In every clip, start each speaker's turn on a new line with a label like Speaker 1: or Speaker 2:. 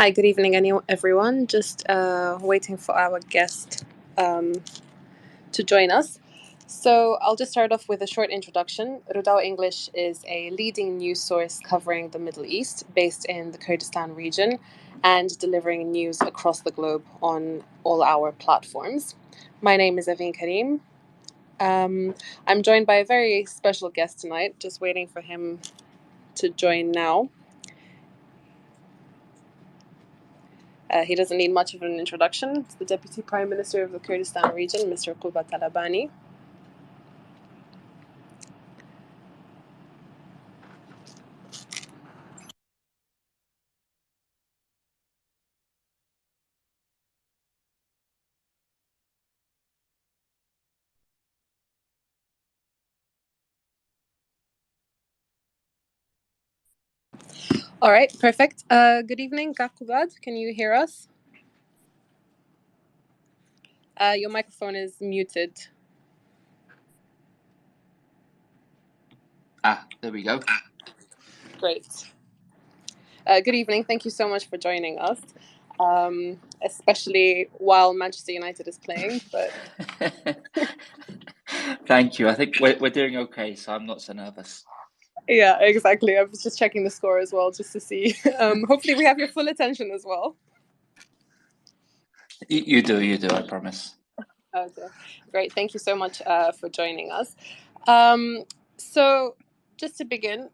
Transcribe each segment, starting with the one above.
Speaker 1: Hi, good evening, everyone. Just waiting for our guest to join us. So I'll just start off with a short introduction. Rudaw English is a leading news source covering the Middle East, based in the Kurdistan region, and delivering news across the globe on all our platforms. My name is Aveen Karim. I'm joined by a very special guest tonight, just waiting for him to join now. He doesn't need much of an introduction. It's the Deputy Prime Minister of the Kurdistan Region, Mr. Qubad Talabani. All right, perfect. Good evening, Qubad. Can you hear us? Your microphone is muted.
Speaker 2: There we go.
Speaker 1: Great. Good evening. Thank you so much for joining us, especially while Manchester United is playing. But
Speaker 2: Thank you. I think we're doing okay, so I'm not so nervous.
Speaker 1: Yeah, exactly. I was just checking the score as well, just to see. Hopefully, we have your full attention as well.
Speaker 2: You do, I promise.
Speaker 1: Okay, great. Thank you so much for joining us. So, just to begin,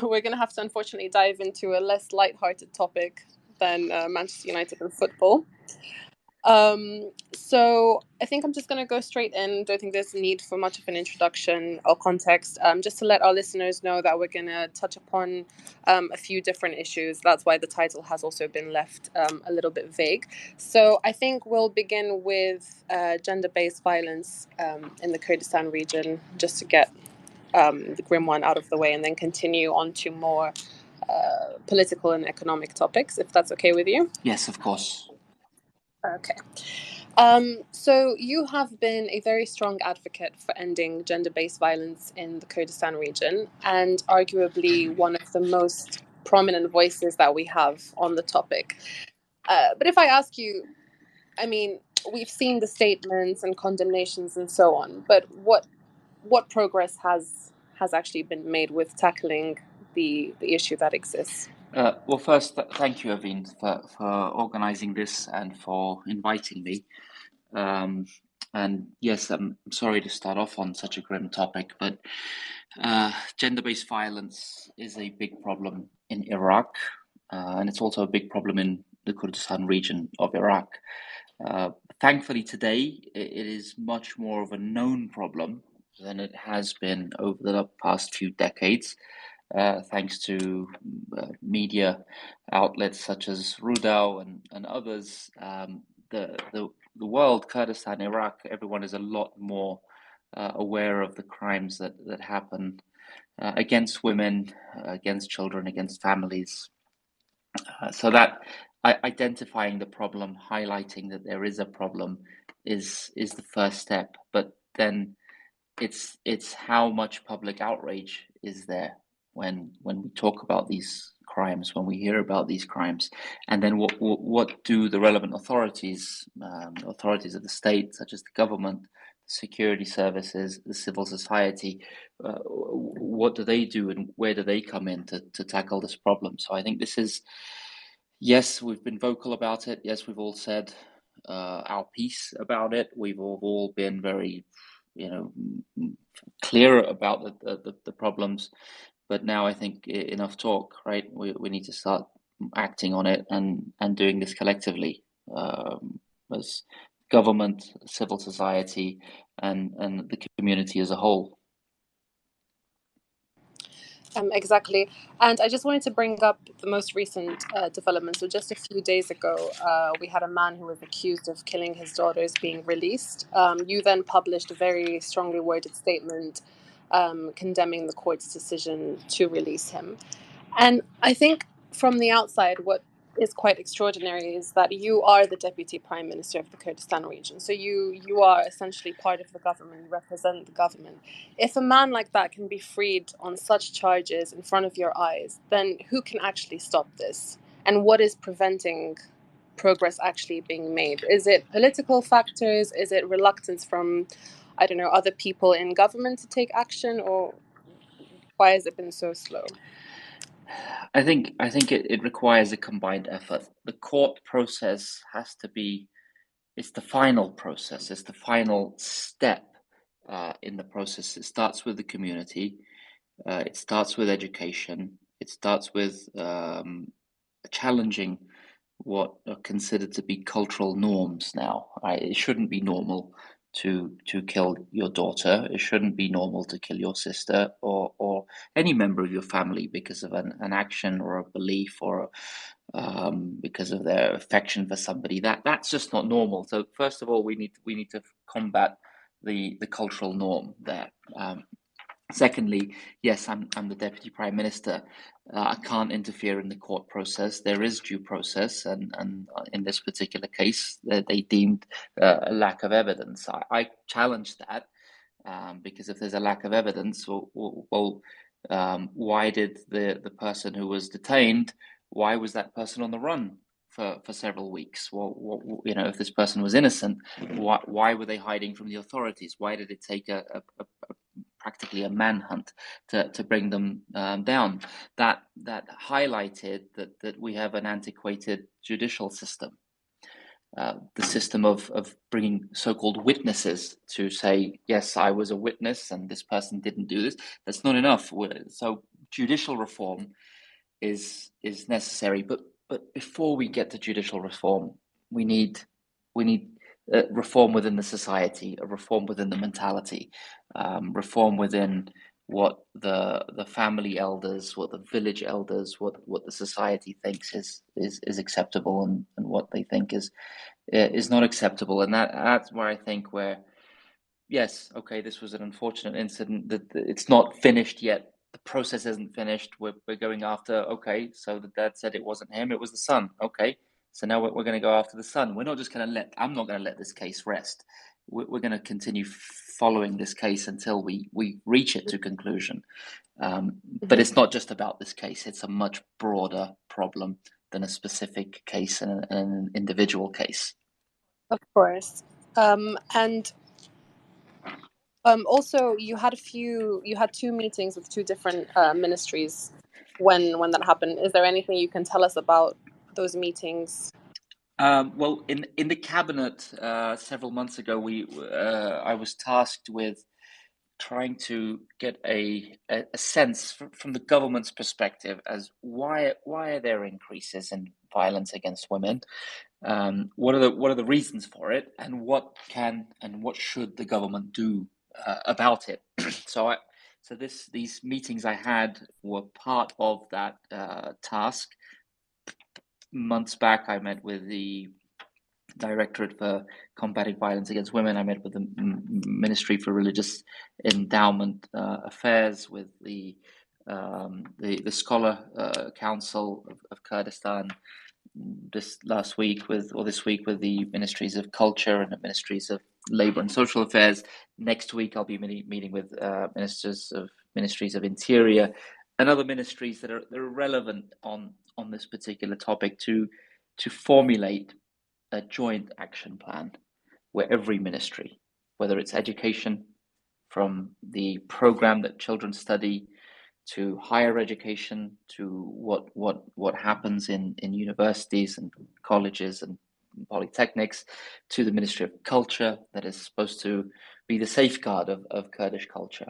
Speaker 1: we're going to have to unfortunately dive into a less light-hearted topic than Manchester United and football. So I think I'm just going to go straight in. Don't think there's a need for much of an introduction or context. Just to let our listeners know that we're going to touch upon a few different issues. That's why the title has also been left a little bit vague. So I think we'll begin with gender-based violence in the Kurdistan region, just to get the grim one out of the way, and then continue on to more political and economic topics, if that's okay with you.
Speaker 2: Yes, of course.
Speaker 1: Okay. So you have been a very strong advocate for ending gender-based violence in the Kurdistan region, and arguably one of the most prominent voices that we have on the topic. But if I ask you, I mean, we've seen the statements and condemnations and so on, but what progress has actually been made with tackling the issue that exists?
Speaker 2: Well, first, thank you, Aveen, for organizing this and for inviting me. And yes, I'm sorry to start off on such a grim topic, but gender-based violence is a big problem in Iraq, and it's also a big problem in the Kurdistan region of Iraq. Thankfully, today it is much more of a known problem than it has been over the past few decades, thanks to media outlets such as Rudaw and others. The world, Kurdistan, Iraq, everyone is a lot more aware of the crimes that happen against women, against children, against families. So that identifying the problem, highlighting that there is a problem, is the first step. But then it's how much public outrage is there when we talk about these crimes, when we hear about these crimes, and then what do the relevant authorities of the state, such as the government, security services, the civil society, what do they do and where do they come in to tackle this problem? So I think this is, yes, we've been vocal about it. Yes, we've all said our piece about it. We've all been very, clear about the problems. But now I think enough talk, right? We need to start acting on it and doing this collectively, as government, civil society, and the community as a whole.
Speaker 1: Exactly. And I just wanted to bring up the most recent development. So just a few days ago, we had a man who was accused of killing his daughters being released. You then published a very strongly worded statement condemning the court's decision to release him. And I think from the outside, what is quite extraordinary is that you are the Deputy Prime Minister of the Kurdistan region. So you are essentially part of the government, you represent the government. If a man like that can be freed on such charges in front of your eyes, then who can actually stop this? and what is preventing progress actually being made? Is it political factors? Is it reluctance from, I don't know, other people in government to take action, or why has it been so slow?
Speaker 2: I think it requires a combined effort. The court process has to be, it's the final process, it's the final step in the process. It starts with the community, it starts with education, it starts with challenging what are considered to be cultural norms now. It shouldn't be normal to kill your daughter. It shouldn't be normal to kill your sister or any member of your family because of an action or a belief or because of their affection for somebody. That's just not normal. So first of all, we need to combat the cultural norm there. Secondly, yes, I'm the Deputy Prime Minister. I can't interfere in the court process. There is due process, and in this particular case, they deemed a lack of evidence. I challenge that because if there's a lack of evidence, why did the person who was detained? Why was that person on the run for several weeks? Well, if this person was innocent, why were they hiding from the authorities? Why did it take a practically a manhunt to bring them down? That highlighted that we have an antiquated judicial system. The system of bringing so-called witnesses to say, yes, I was a witness and this person didn't do this. That's not enough. So judicial reform is necessary. But before we get to judicial reform, we need reform within the society, a reform within the mentality, reform within what the family elders, what the village elders, what the society thinks is acceptable and what they think is not acceptable. And that's where I think yes, okay, this was an unfortunate incident, that it's not finished yet. The process isn't finished. We're going after, okay, so the dad said it wasn't him, it was the son. Okay, so now we're going to go after the son. We're not just going to I'm not going to let this case rest. We're going to continue following this case until we reach it to conclusion. But it's not just about this case. It's a much broader problem than a specific case and an individual case.
Speaker 1: Of course. And also, you had two meetings with two different ministries when that happened. Is there anything you can tell us about those meetings?
Speaker 2: Well, in the cabinet several months ago, I was tasked with trying to get a sense from the government's perspective as why are there increases in violence against women? What are the reasons for it, and what can and what should the government do about it? So these meetings I had were part of that task. Months back, I met with the Directorate for Combating Violence Against Women. I met with the Ministry for Religious Endowment Affairs, with the Scholar Council of Kurdistan this week with the Ministries of Culture and the Ministries of Labour and Social Affairs. Next week, I'll be meeting with Ministries of Interior and other ministries that are relevant on this particular topic to formulate a joint action plan where every ministry, whether it's education, from the program that children study, to higher education, to what happens in universities and colleges and polytechnics, to the Ministry of Culture, that is supposed to be the safeguard of Kurdish culture,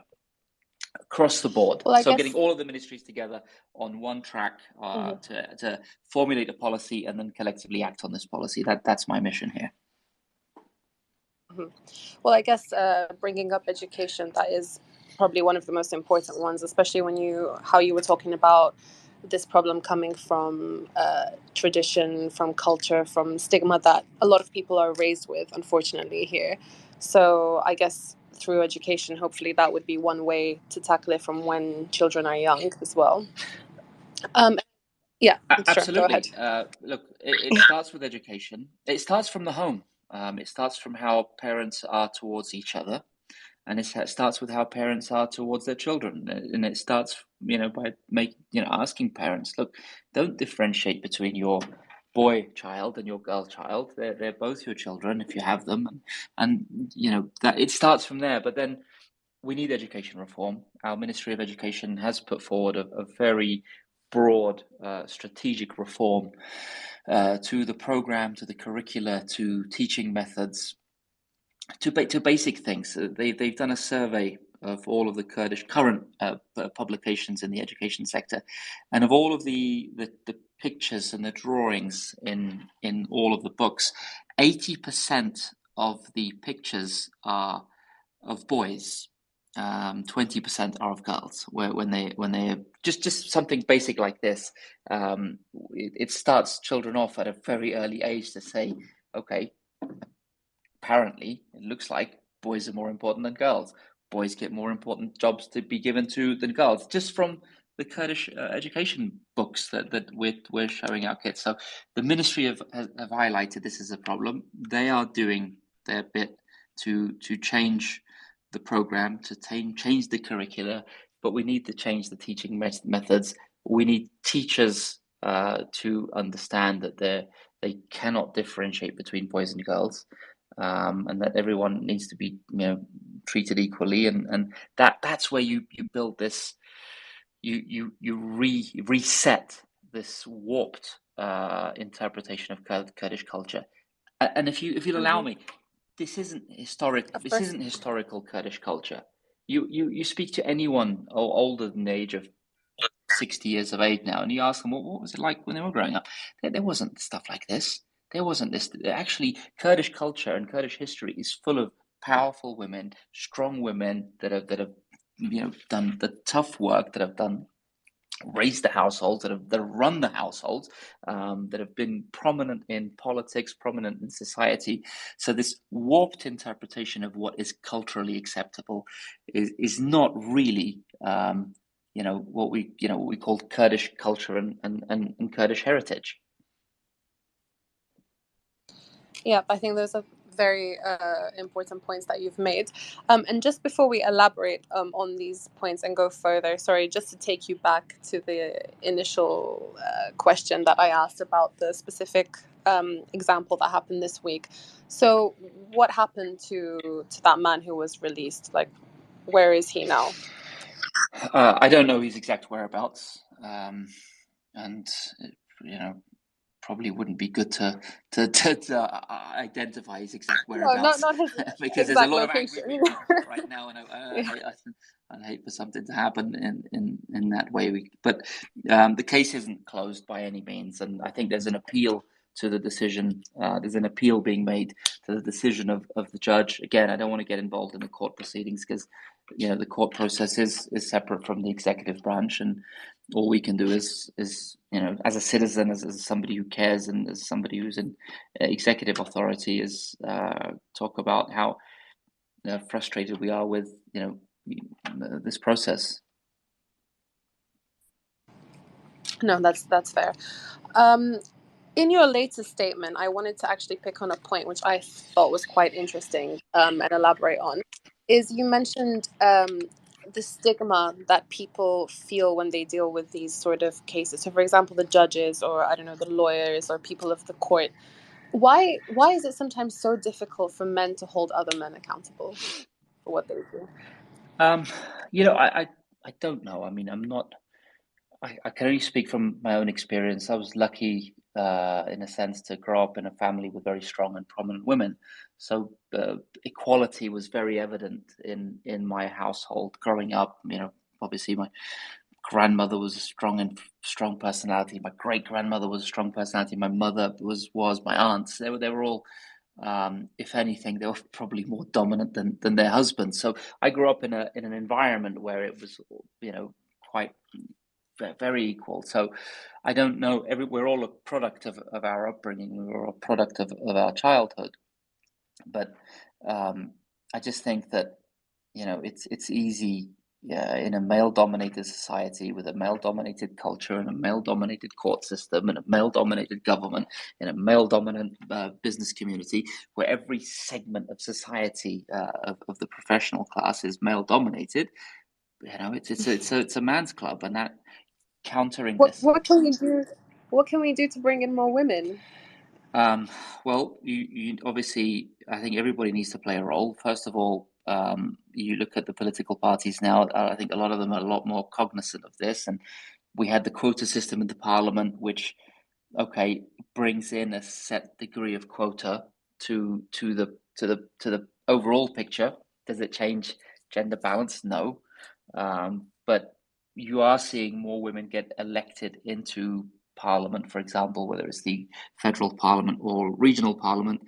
Speaker 2: across the board.
Speaker 1: Well,
Speaker 2: so getting all of the ministries together on one track to formulate a policy and then collectively act on this policy. That's my mission here.
Speaker 1: Well, I guess bringing up education, that is probably one of the most important ones, especially when how you were talking about this problem coming from tradition, from culture, from stigma that a lot of people are raised with, unfortunately, here. So I guess through education, hopefully that would be one way to tackle it from when children are young as well. Yeah,
Speaker 2: absolutely.
Speaker 1: Sure, go ahead.
Speaker 2: Look, it starts with education. It starts from the home. It starts from how parents are towards each other, and it starts with how parents are towards their children, and it starts asking parents, look, don't differentiate between your boy child and your girl child. They're both your children if you have them, and that it starts from there. But then we need education reform. Our Ministry of Education has put forward a very broad strategic reform to the program, to the curricula, to teaching methods, to basic things. They've done a survey of all of the Kurdish current publications in the education sector, and of all of the pictures and the drawings in all of the books, 80% of the pictures are of boys. 20% are of girls. When they just something basic like this, it starts children off at a very early age to say, okay, apparently it looks like boys are more important than girls. Boys get more important jobs to be given to than girls, just from the Kurdish education books that we're showing our kids. So the ministry have highlighted this as a problem. They are doing their bit to change the program, to change the curricula, but we need to change the teaching methods. We need teachers to understand that they cannot differentiate between boys and girls, and that everyone needs to be treated equally, and that's where you build this, you reset this warped interpretation of Kurdish culture. And if you'll allow me, this isn't historic.
Speaker 1: Of
Speaker 2: This
Speaker 1: course.
Speaker 2: isn't historical Kurdish culture. You speak to anyone older than the age of 60 years of age now, and you ask them what was it like when they were growing up. There wasn't stuff like this. There wasn't this. Actually, Kurdish culture and Kurdish history is full of powerful women, strong women that have done the tough work, that have raised the households, that have run the households, that have been prominent in politics, prominent in society. So this warped interpretation of what is culturally acceptable is not really what we call Kurdish culture and Kurdish heritage.
Speaker 1: Yeah, I think those are very important points that you've made. And just before we elaborate on these points and go further, sorry, just to take you back to the initial question that I asked about the specific example that happened this week. So what happened to that man who was released? Like, where is he now?
Speaker 2: I don't know his exact whereabouts, and probably wouldn't be good to identify his exact whereabouts.
Speaker 1: No, not his
Speaker 2: because there's a lot
Speaker 1: location.
Speaker 2: of angry people right now, and I'd hate for something to happen in that way. But the case isn't closed by any means, and I think there's an appeal to the decision. There's an appeal being made to the decision of the judge. Again, I don't want to get involved in the court proceedings because the court process is separate from the executive branch, and all we can do is as a citizen, as somebody who cares, and as somebody who's in executive authority, is talk about how frustrated we are with this process.
Speaker 1: No, that's fair. In your latest statement, I wanted to actually pick on a point which I thought was quite interesting and elaborate on. Is you mentioned the stigma that people feel when they deal with these sort of cases. So, for example, the judges, or I don't know, the lawyers, or people of the court. Why is it sometimes so difficult for men to hold other men accountable for what they do?
Speaker 2: I don't know. I mean, I'm not. I can only speak from my own experience. I was lucky, in a sense, to grow up in a family with very strong and prominent women. So equality was very evident in my household growing up. Obviously, my grandmother was a strong personality. My great grandmother was a strong personality. My mother was my aunts. They were all. If anything, they were probably more dominant than their husbands. So I grew up in an environment where it was, quite very equal. So I don't know. We're all a product of our upbringing. We're a product of our childhood. But I just think that it's easy. In a male-dominated society with a male-dominated culture and a male-dominated court system and a male-dominated government in a male-dominant business community, where every segment of society of the professional class is male-dominated, it's a man's club, and that countering
Speaker 1: What
Speaker 2: this.
Speaker 1: what can we do? What can we do to bring in more women?
Speaker 2: Um, well, you obviously, I think everybody needs to play a role. First of all, you look at the political parties now. I think a lot of them are a lot more cognizant of this, and we had the quota system in the parliament, which, okay, brings in a set degree of quota to the overall picture. Does it change gender balance? No, but you are seeing more women get elected into parliament, for example, whether it's the federal parliament or regional parliament,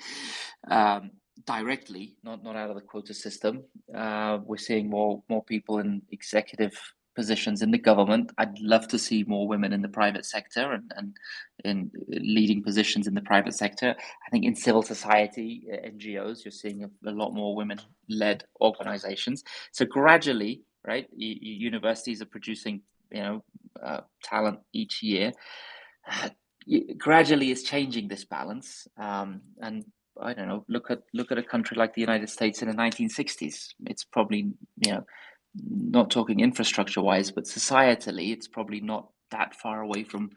Speaker 2: um, directly, not out of the quota system. We're seeing more people in executive positions in the government. I'd love to see more women in the private sector and in leading positions in the private sector. I think in civil society, NGOs, you're seeing a lot more women-led organizations. So gradually, right, universities are producing, talent each year. Uh, Gradually, it's changing this balance, and I don't know. Look at a country like the United States in the 1960s. It's probably, not talking infrastructure wise, but societally, it's probably not that far away from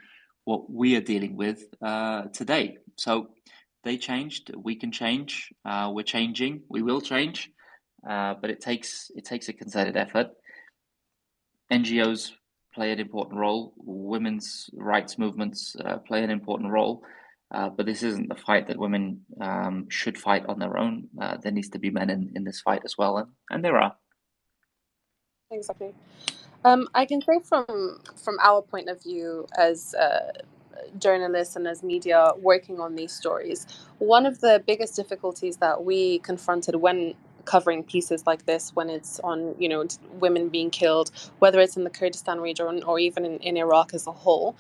Speaker 2: what we are dealing with today. So they changed. We can change. We're changing. We will change, but it takes a concerted effort. NGOs play an important role. Women's rights movements play an important role. But this isn't the fight that women should fight on their own. There needs to be men in this fight as well, and there are.
Speaker 1: Exactly. I can say from our point of view as journalists and as media working on these stories, one of the biggest difficulties that we confronted when covering pieces like this, when it's on, women being killed, whether it's in the Kurdistan region or even in Iraq as a whole,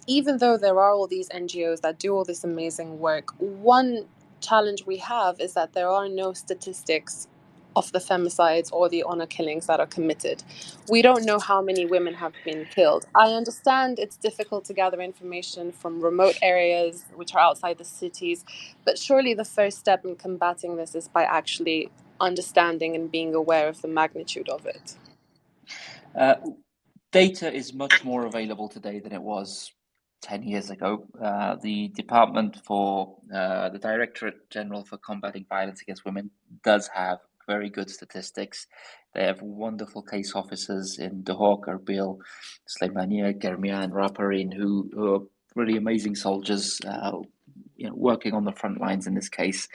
Speaker 1: even though there are all these NGOs that do all this amazing work, one challenge we have is that there are no statistics of the femicides or the honor killings that are committed. We don't know how many women have been killed. I understand it's difficult to gather information from remote areas which are outside the cities, but surely the first step in combating this is by actually understanding and being aware of the magnitude of it.
Speaker 2: Data is much more available today than it was 10 years ago. The the Directorate General for Combating Violence Against Women does have very good statistics. They have wonderful case officers in Duhok, Erbil, Slemania, Germia, and Raparin who are really amazing soldiers, working on the front lines in this case.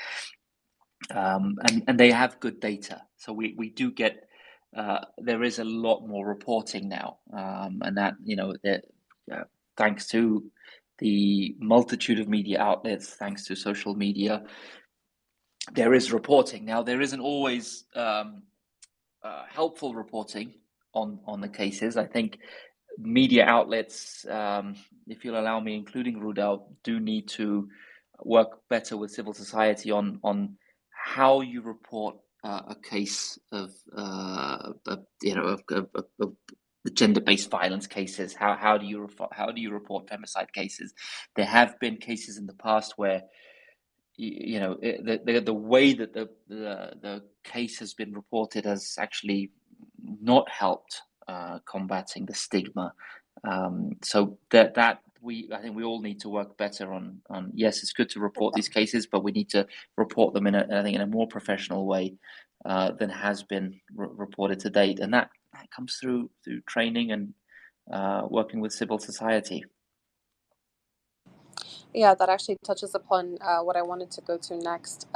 Speaker 2: And they have good data. So we do get, there is a lot more reporting now, and that, thanks to the multitude of media outlets, thanks to social media, there is reporting. Now, there isn't always helpful reporting on the cases. I think media outlets, if you'll allow me, including Rudaw, do need to work better with civil society on how you report a case of the gender-based violence cases. How do you report femicide cases? There have been cases in the past where the way that the case has been reported has actually not helped combating the stigma. So that I think we all need to work better on. Yes, it's good to report these cases, but we need to report them in a more professional way than has been reported to date, and that comes through training and working with civil society.
Speaker 1: Yeah, that actually touches upon what I wanted to go to next,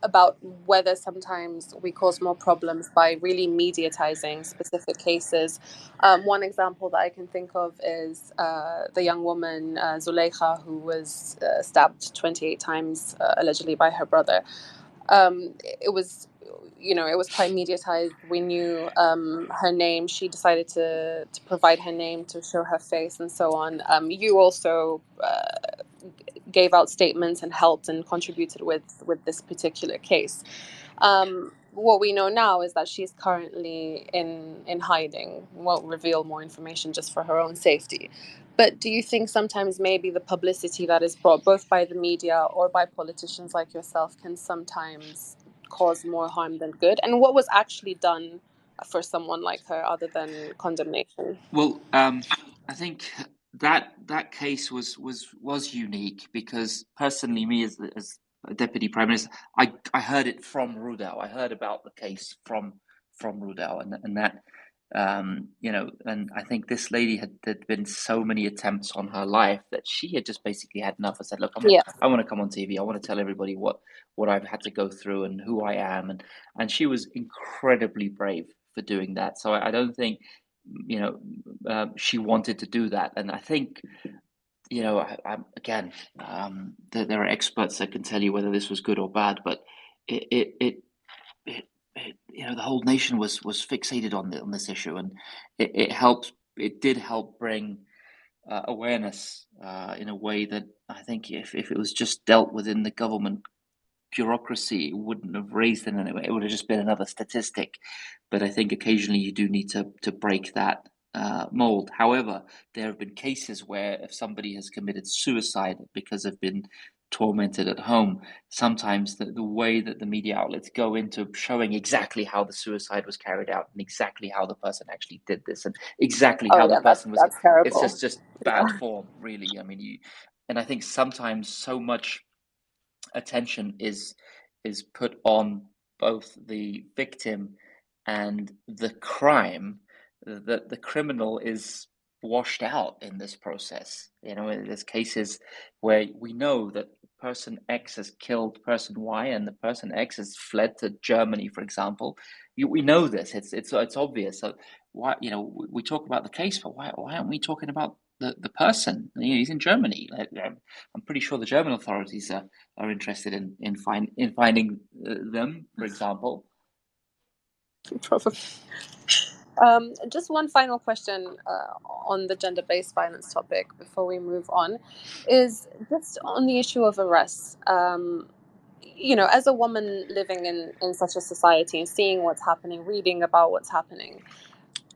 Speaker 1: about whether sometimes we cause more problems by really mediatizing specific cases. One example that I can think of is the young woman, Zuleika, who was stabbed 28 times, allegedly by her brother. It was, it was quite mediatized. We knew her name. She decided to provide her name to show her face and so on. You also gave out statements and helped and contributed with this particular case. What we know now is that she's currently in hiding. Won't reveal more information just for her own safety. But do you think sometimes maybe the publicity that is brought both by the media or by politicians like yourself can sometimes cause more harm than good? And what was actually done for someone like her other than condemnation?
Speaker 2: Well, I think that case was unique because personally, me as a deputy prime minister, I heard it from Rudaw. I heard about the case from Rudaw, and that and I think this lady had been so many attempts on her life that she had just basically had enough. I said, look,
Speaker 1: Yeah.
Speaker 2: I want to come on TV. I want to tell everybody what I've had to go through and who I am, and she was incredibly brave for doing that. So I don't think she wanted to do that, and I think again, there are experts that can tell you whether this was good or bad, but it the whole nation was fixated on this issue, and it did help bring awareness in a way that I think if it was just dealt within the government bureaucracy, it wouldn't have raised it in any way. It would have just been another statistic. But I think occasionally you do need to break that mold. However, there have been cases where if somebody has committed suicide because they've been tormented at home, sometimes the way that the media outlets go into showing exactly how the suicide was carried out and exactly how the person actually did this and exactly
Speaker 1: Oh
Speaker 2: how the
Speaker 1: yeah,
Speaker 2: person was,
Speaker 1: that's
Speaker 2: it's
Speaker 1: terrible.
Speaker 2: just bad form, really. I mean, and I think sometimes so much attention is put on both the victim and the crime that the criminal is washed out in this process. There's cases where we know that person X has killed person Y and the person X has fled to Germany, for example. We know this. It's obvious. So why we talk about the case, but why aren't we talking about the person? He's in Germany. I'm pretty sure the German authorities are interested in finding them, for example.
Speaker 1: Probably. Just one final question on the gender-based violence topic before we move on is just on the issue of arrests. As a woman living in such a society and seeing what's happening, reading about what's happening,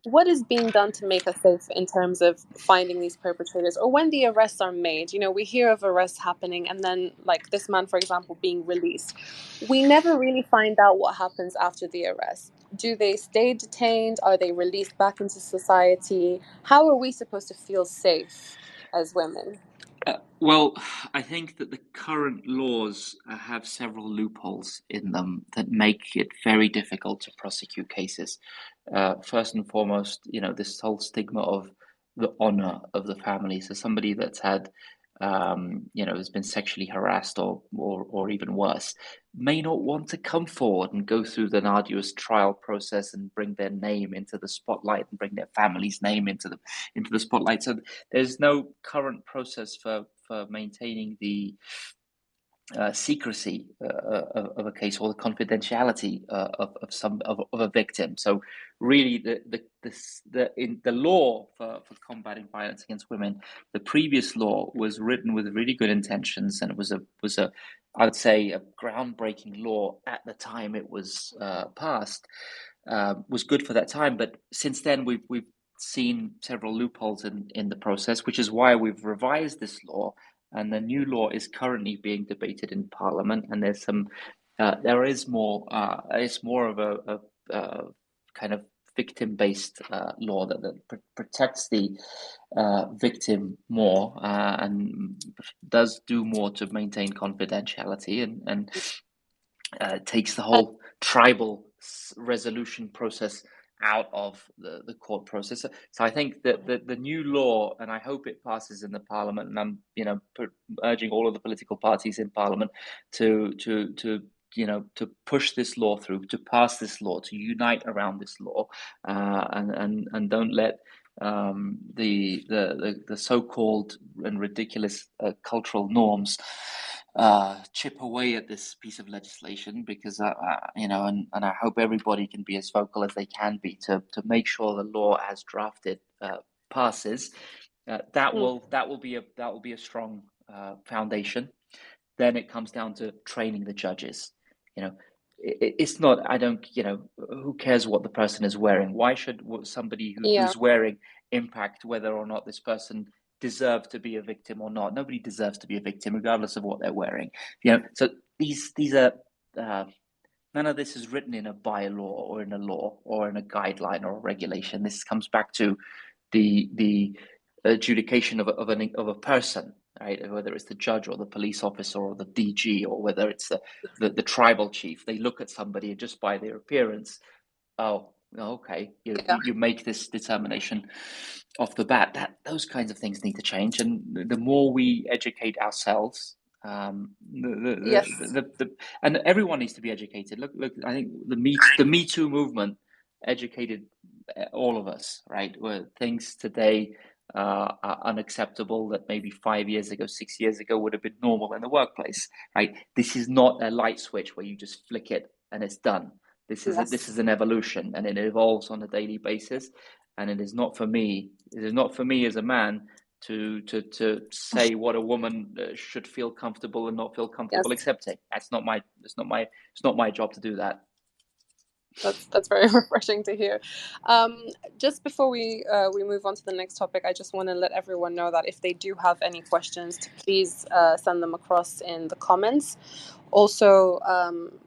Speaker 1: what is being done to make us safe in terms of finding these perpetrators, or when the arrests are made? We hear of arrests happening and then, like this man, for example, being released. We never really find out what happens after the arrest. Do they stay detained? Are they released back into society? How are we supposed to feel safe as women?
Speaker 2: Well, I think that the current laws have several loopholes in them that make it very difficult to prosecute cases. First and foremost, this whole stigma of the honor of the family. So somebody that's had, has been sexually harassed or even worse, may not want to come forward and go through the arduous trial process and bring their name into the spotlight and bring their family's name into the spotlight. So there's no current process for maintaining the secrecy of a case or the confidentiality of a victim. So really, the law for combating violence against women, the previous law was written with really good intentions, and it was a I would say a groundbreaking law at the time it was passed. Was good for that time, but since then we've seen several loopholes in the process, which is why we've revised this law, and the new law is currently being debated in Parliament. And there is more. It's more of a kind of victim-based law that protects the victim more and does do more to maintain confidentiality and takes the
Speaker 1: And
Speaker 2: whole tribal resolution process out of the court process. So I think that the new law, and I hope it passes in the Parliament, and I'm urging all of the political parties in Parliament to push this law through, to pass this law, to unite around this law, and don't let the so-called and ridiculous cultural norms chip away at this piece of legislation, because and I hope everybody can be as vocal as they can be to make sure the law as drafted passes. That will be a strong foundation. Then it comes down to training the judges. It's not, I don't, who cares what the person is wearing? Why should somebody
Speaker 1: yeah,
Speaker 2: who's wearing impact whether or not this person deserve to be a victim or not? Nobody deserves to be a victim, regardless of what they're wearing. So these are None of this is written in a bylaw or in a law or in a guideline or a regulation. This comes back to the adjudication of a person, right? Whether it's the judge or the police officer or the DG, or whether it's the tribal chief. They look at somebody and just by their appearance, oh, okay, you make this determination off the bat. Those kinds of things need to change, and the more we educate ourselves, and everyone needs to be educated. Look, I think the Me Too movement educated all of us, right? Where things today are unacceptable that maybe 5 years ago, 6 years ago would have been normal in the workplace, right? This is not a light switch where you just flick it and it's done. This is an evolution, and it evolves on a daily basis. And it is not for me. It is not for me as a man to say what a woman should feel comfortable and not feel comfortable accepting. It's not my job to do that.
Speaker 1: That's very refreshing to hear. Just before we move on to the next topic, I just want to let everyone know that if they do have any questions, to please send them across in the comments. Also,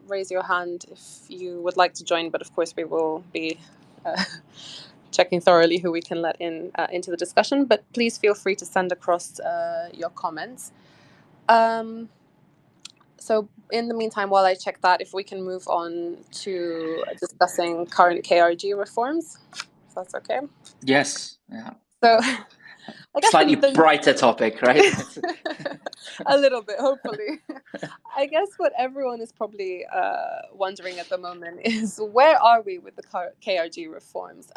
Speaker 1: raise your hand if you would like to join, but of course we will be checking thoroughly who we can let in into the discussion. But please feel free to send across your comments. So in the meantime, while I check that, if we can move on to discussing current KRG reforms, if that's okay.
Speaker 2: Yes. Yeah.
Speaker 1: So I guess
Speaker 2: slightly brighter topic, right?
Speaker 1: A little bit, hopefully. I guess what everyone is probably wondering at the moment is, where are we with the KRG reforms?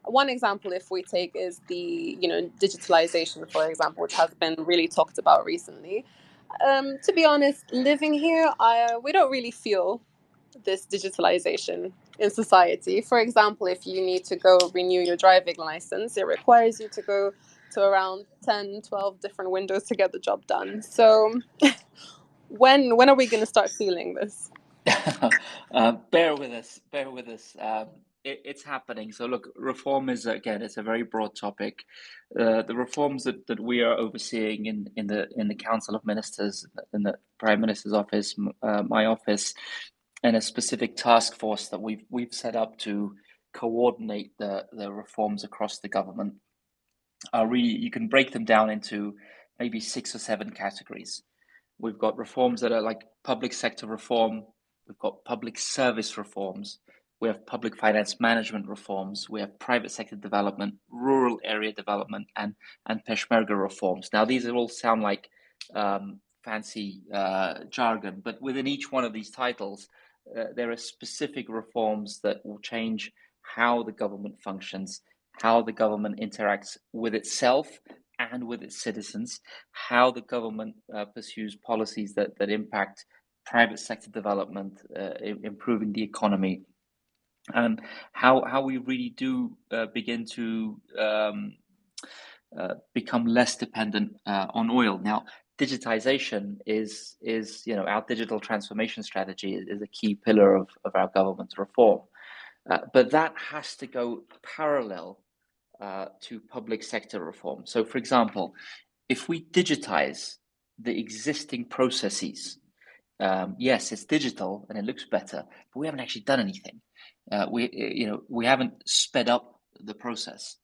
Speaker 1: One example, if we take, is the digitalization, for example, which has been really talked about recently. To be honest, living here, we don't really feel this digitalization in society. For example, if you need to go renew your driving license, it requires you to go to around 10, 12 different windows to get the job done. So when are we going to start feeling this?
Speaker 2: Bear with us. It's happening. So look, reform is, again, it's a very broad topic. The reforms that we are overseeing in the Council of Ministers, in the Prime Minister's office, my office, and a specific task force that we've set up to coordinate the reforms across the government are really, you can break them down into maybe 6 or 7 categories. We've got reforms that are like public sector reform. We've got public service reforms. We have public finance management reforms. We have private sector development, rural area development, and Peshmerga reforms. Now, these all sound like fancy jargon, but within each one of these titles, there are specific reforms that will change how the government functions, how the government interacts with itself and with its citizens, how the government pursues policies that impact private sector development, improving the economy, and how we really do begin to become less dependent on oil. Now, digitization is our digital transformation strategy is a key pillar of our government's reform, but that has to go parallel to public sector reform. So, for example, if we digitize the existing processes, yes, it's digital and it looks better, but we haven't actually done anything. We haven't sped up the process.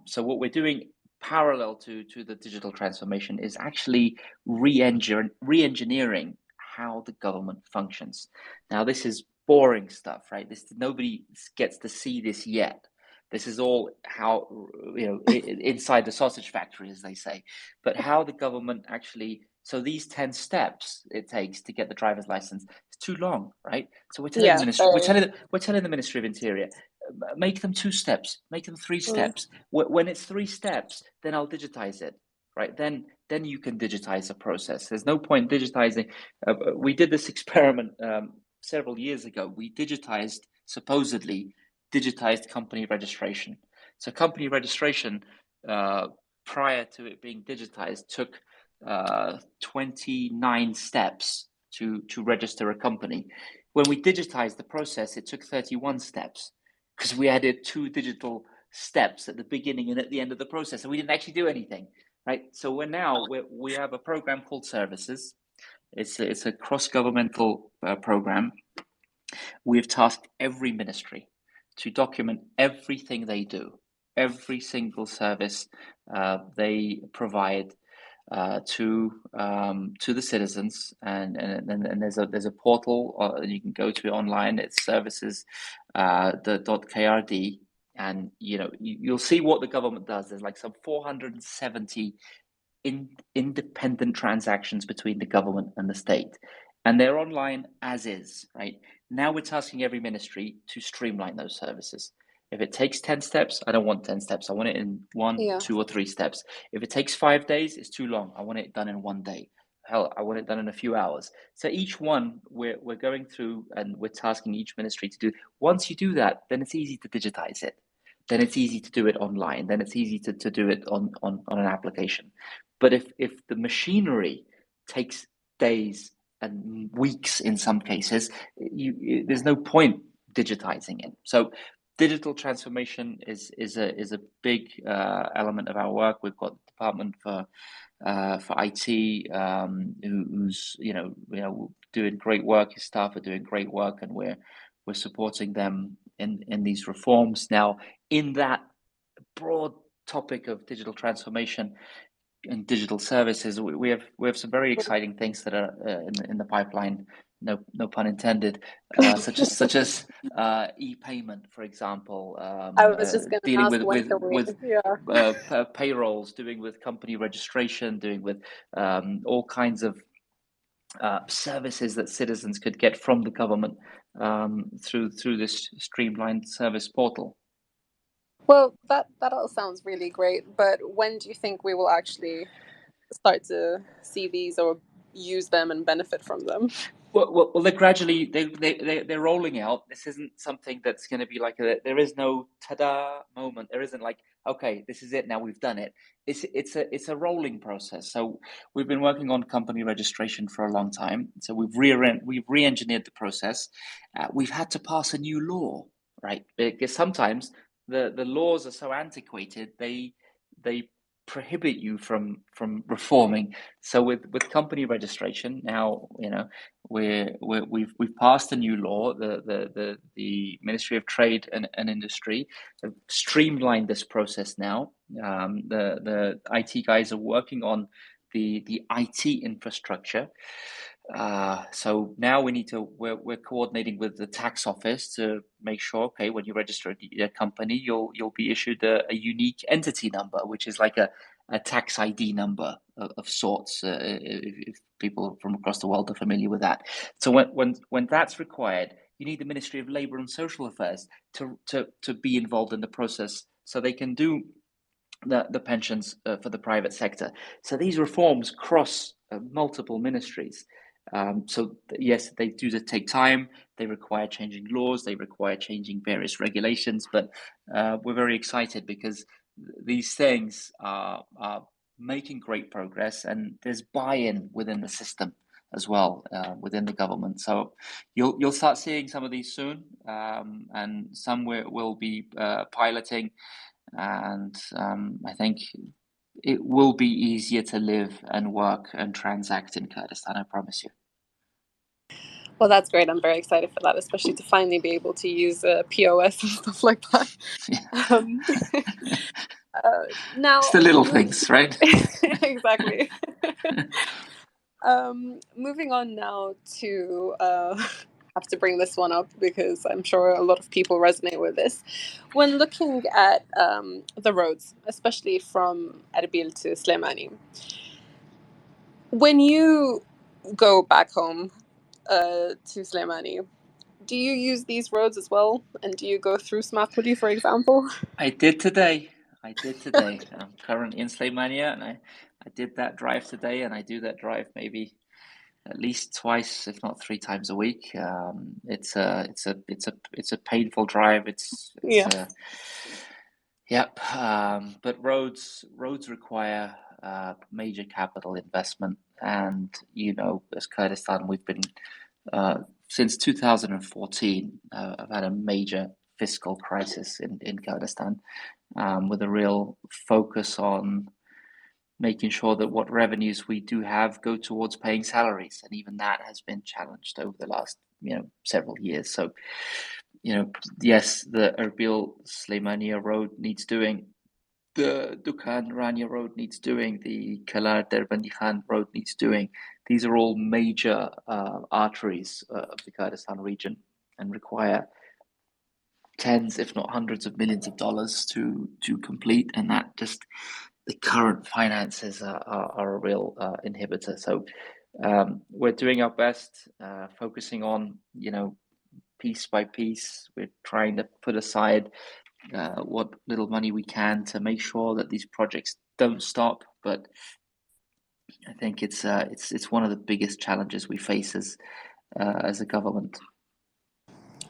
Speaker 2: So what we're doing parallel to the digital transformation is actually re-engineering how the government functions. Now, this is boring stuff, right? Nobody gets to see this yet. This is all how, inside the sausage factory, as they say, but how the government actually. So these 10 steps it takes to get the driver's license is too long, right? So we're telling the Ministry of Interior, make them 2 steps, make them 3 steps. When it's 3 steps, then I'll digitize it, right? Then you can digitize the process. There's no point digitizing. We did this experiment several years ago. We supposedly digitized company registration. So company registration, prior to it being digitized, took 29 steps to register a company. When we digitized the process, it took 31 steps because we added 2 digital steps at the beginning and at the end of the process, and we didn't actually do anything, right? So we have a program called Services. It's a cross-governmental program we've tasked every ministry to document everything they do, every single service they provide to the citizens, and there's a portal you can go to online. It's services the .krd, and you'll see what the government does. There's like some 470 independent transactions between the government and the state, and they're online as is. Right now, we're tasking every ministry to streamline those services. If it takes 10 steps, I don't want 10 steps. I want it in 1,
Speaker 1: Yeah.
Speaker 2: 2, or 3 steps. If it takes 5 days, it's too long. I want it done in 1 day. Hell, I want it done in a few hours. So each one we're going through, and we're tasking each ministry to do. Once you do that, then it's easy to digitize it. Then it's easy to do it online. Then it's easy to do it on an application. But if the machinery takes days and weeks in some cases, there's no point digitizing it. So digital transformation is a big element of our work. We've got the department for IT, who's doing great work. His staff are doing great work, and we're supporting them in these reforms. Now, in that broad topic of digital transformation and digital services, we have some very exciting things that are in the pipeline. No pun intended. Such as e-payment, for example.
Speaker 1: I was just going to
Speaker 2: Dealing
Speaker 1: ask, when can we? Yeah.
Speaker 2: Payrolls, doing with company registration, doing with all kinds of services that citizens could get from the government through this streamlined service portal.
Speaker 1: Well, that all sounds really great, but when do you think we will actually start to see these or use them and benefit from them?
Speaker 2: Well, they're gradually they're rolling out. This isn't something that's going to be like there is no ta-da moment. There isn't like, okay, this is it, now we've done it. It's a rolling process. So we've been working on company registration for a long time. So we've re-engineered the process. We've had to pass a new law, right? Because sometimes the laws are so antiquated, they prohibit you from reforming. So with company registration now, we've passed a new law. The Ministry of Trade and Industry have streamlined this process now. The IT guys are working on the IT infrastructure. So now we're coordinating with the tax office to make sure, okay, when you register a company, you'll be issued a unique entity number, which is like a tax ID number of sorts, if people from across the world are familiar with that. So when that's required, you need the Ministry of Labour and Social Affairs to be involved in the process, so they can do the pensions for the private sector. So these reforms cross multiple ministries. So yes, they do take time. They require changing laws. They require changing various regulations. But we're very excited because these things are making great progress, and there's buy-in within the system as well, within the government. So you'll start seeing some of these soon, and some we'll be piloting. And I think it will be easier to live and work and transact in Kurdistan, I promise you.
Speaker 1: Well, that's great. I'm very excited for that, especially to finally be able to use POS and stuff like that. Now,
Speaker 2: it's the little things, right?
Speaker 1: Exactly. Moving on now to have to bring this one up because I'm sure a lot of people resonate with this. When looking at the roads, especially from Erbil to Slemani, when you go back home to Slemani, do you use these roads as well? And do you go through Smapudi, for example?
Speaker 2: I did today. I'm currently in Slemania, and I did that drive today, and I do that drive maybe at least twice, if not 3 times a week. It's a painful drive. Yep. But roads require major capital investment, and as Kurdistan, we've been since 2014. I've had a major fiscal crisis in Kurdistan, with a real focus on making sure that what revenues we do have go towards paying salaries, and even that has been challenged over the last several years. So, yes, the Erbil Slemania road needs doing. The Dukan Rania road needs doing. The Kalar Derbandi Khan road needs doing. These are all major arteries of the Kurdistan region and require tens, if not hundreds of millions of dollars to complete, and that just the current finances are a real inhibitor. So we're doing our best, focusing on piece by piece. We're trying to put aside what little money we can to make sure that these projects don't stop. But I think it's one of the biggest challenges we face as a government.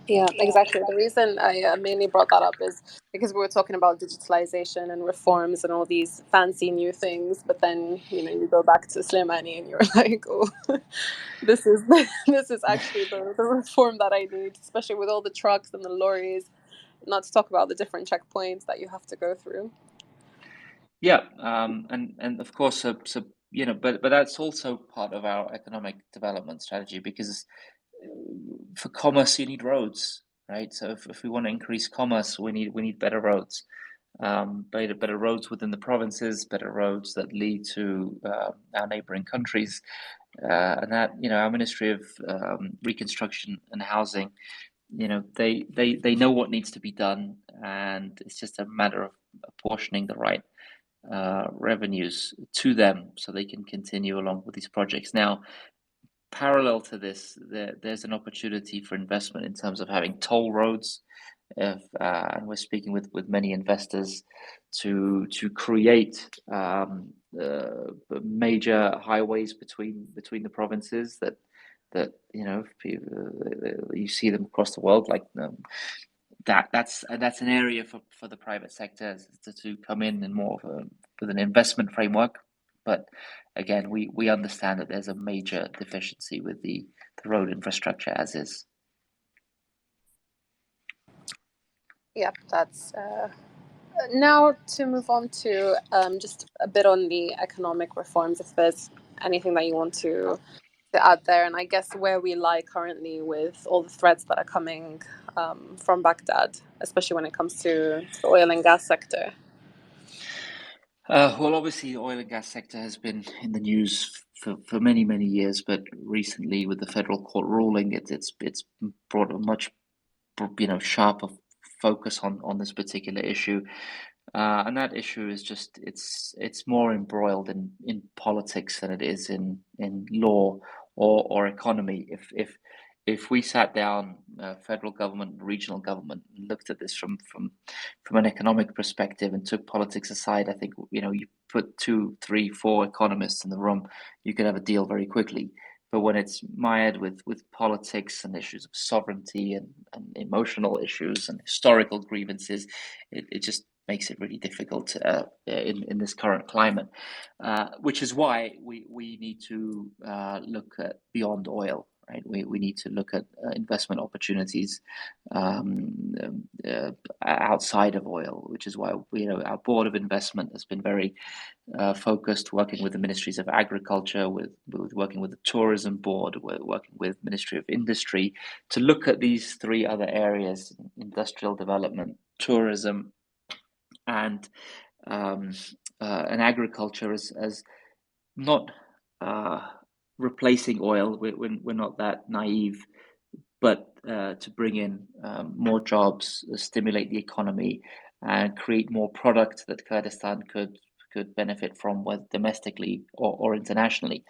Speaker 1: Yeah, exactly. The reason I mainly brought that up is because we were talking about digitalization and reforms and all these fancy new things, but then you go back to Slimani and you're like, oh, this is this is actually the reform that I need, especially with all the trucks and the lorries. Not to talk about the different checkpoints that you have to go through.
Speaker 2: Yeah, and of course, so but that's also part of our economic development strategy, because for commerce you need roads, right? So if we want to increase commerce, we need better roads, better roads within the provinces, better roads that lead to our neighboring countries, and that our Ministry of Reconstruction and Housing, they know what needs to be done, and it's just a matter of apportioning the right revenues to them so they can continue along with these projects. Now, parallel to this, there's an opportunity for investment in terms of having toll roads, and we're speaking with many investors to create major highways between the provinces that you see them across the world, like that's an area for the private sector to come in and more with an investment framework. But again, we understand that there's a major deficiency with the road infrastructure as is.
Speaker 1: Yep, that's now to move on to just a bit on the economic reforms, if there's anything that you want to add there, and I guess where we lie currently with all the threats that are coming from Baghdad, especially when it comes to the oil and gas sector.
Speaker 2: Well, obviously, the oil and gas sector has been in the news for many, many years, but recently, with the federal court ruling, it's brought a much sharper focus on this particular issue, and that issue is just it's more embroiled in politics than it is in law or economy. If we sat down, federal government, regional government, and looked at this from an economic perspective and took politics aside, I think you put 2, 3, 4 economists in the room, you could have a deal very quickly. But when it's mired with politics and issues of sovereignty and emotional issues and historical grievances, it just makes it really difficult in this current climate, which is why we need to look at beyond oil. Right, we need to look at investment opportunities outside of oil, which is why our board of investment has been very focused, working with the ministries of agriculture, with working with the tourism board, working with Ministry of Industry to look at these 3 other areas: industrial development, tourism, and agriculture as not replacing oil. We're not that naive, but to bring in more jobs, stimulate the economy, and create more product that Kurdistan could benefit from, whether domestically or internationally.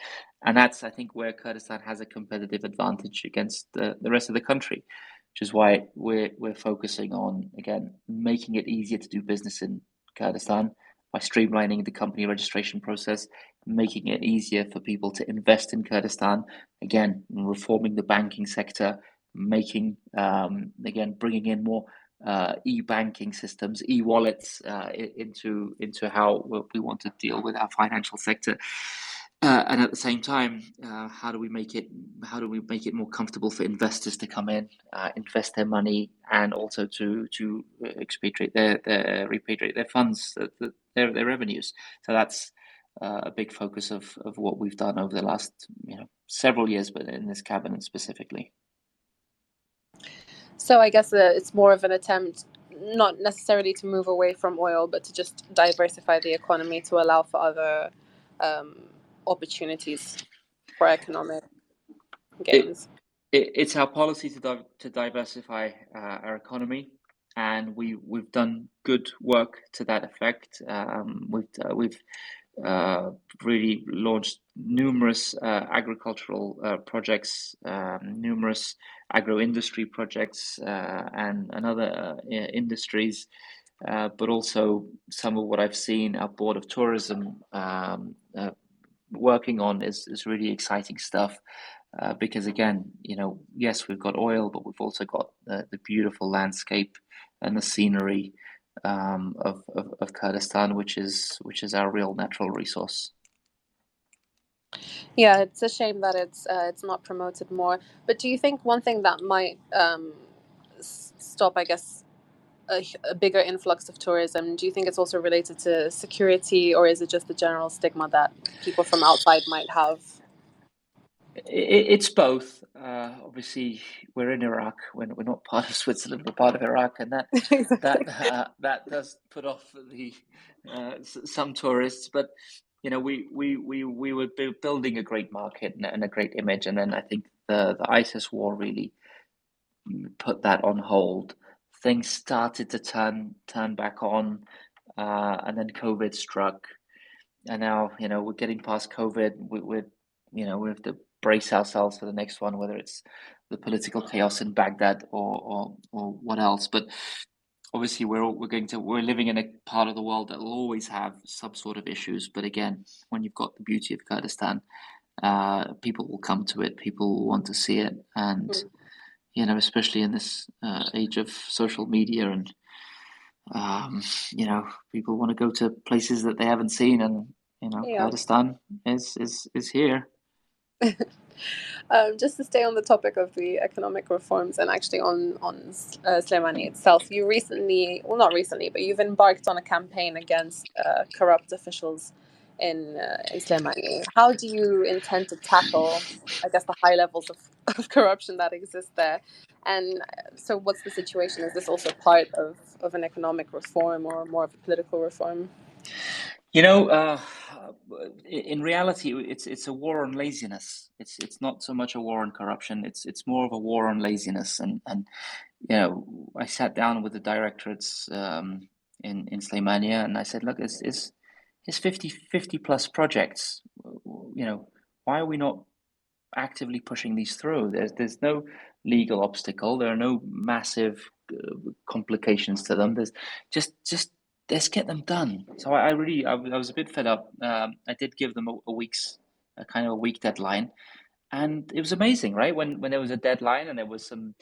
Speaker 2: And that's, I think, where Kurdistan has a competitive advantage against the rest of the country, which is why we're focusing on, again, making it easier to do business in Kurdistan by streamlining the company registration process, making it easier for people to invest in Kurdistan, again, reforming the banking sector, making bringing in more e-banking systems, e-wallets into how we want to deal with our financial sector. And at the same time, how do we make it more comfortable for investors to come in, invest their money, and also to repatriate their funds, their revenues. So that's a big focus of what we've done over the last several years, but in this cabinet specifically.
Speaker 1: So I guess it's more of an attempt, not necessarily to move away from oil, but to just diversify the economy to allow for other um, opportunities for economic
Speaker 2: It,
Speaker 1: gains.
Speaker 2: it's our policy to diversify our economy, and we've done good work to that effect. We've really launched numerous agricultural projects, numerous agro-industry projects, and other industries. But also some of what I've seen our Board of Tourism working on is really exciting stuff. Because again, yes, we've got oil, but we've also got the beautiful landscape and the scenery of Kurdistan, which is our real natural resource.
Speaker 1: Yeah, it's a shame that it's not promoted more. But do you think one thing that might stop, I guess, a bigger influx of tourism, do you think it's also related to security, or is it just the general stigma that people from outside might have?
Speaker 2: It's both. Obviously, we're in Iraq. We're not part of Switzerland. We're part of Iraq, and that
Speaker 1: Exactly.
Speaker 2: that does put off the some tourists. But we were building a great market and a great image, and then I think the ISIS war really put that on hold. Things started to turn back on, and then COVID struck, and now we're getting past COVID. We have to brace ourselves for the next one, whether it's the political chaos in Baghdad or what else. But obviously, we're living in a part of the world that will always have some sort of issues. But again, when you've got the beauty of Kurdistan, people will come to it. People will want to see it, and especially in this age of social media and people want to go to places that they haven't seen, and
Speaker 1: Yeah.
Speaker 2: Kurdistan is here.
Speaker 1: Just to stay on the topic of the economic reforms and actually on Slemani itself, you recently, well, not recently, but you've embarked on a campaign against corrupt officials in Slemani. How do you intend to tackle, I guess, the high levels of corruption that exist there? And so, what's the situation? Is this also part of an economic reform or more of a political reform?
Speaker 2: In reality, it's a war on laziness. It's not so much a war on corruption. It's more of a war on laziness. And I sat down with the directorates in Slemania, and I said, look, it's 50 plus projects. Why are we not actively pushing these through? There's no legal obstacle. There are no massive complications to them. There's just let's get them done. So I was a bit fed up. I did give them a kind of a week deadline, and it was amazing, right? When there was a deadline and there was some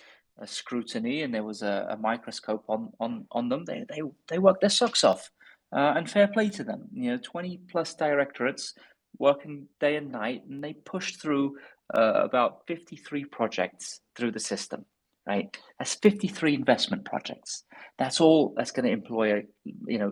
Speaker 2: scrutiny and there was a microscope on them, they worked their socks off, and fair play to them. 20 plus directorates working day and night, and they pushed through about 53 projects through the system. Right, that's 53 investment projects. That's all. That's going to employ,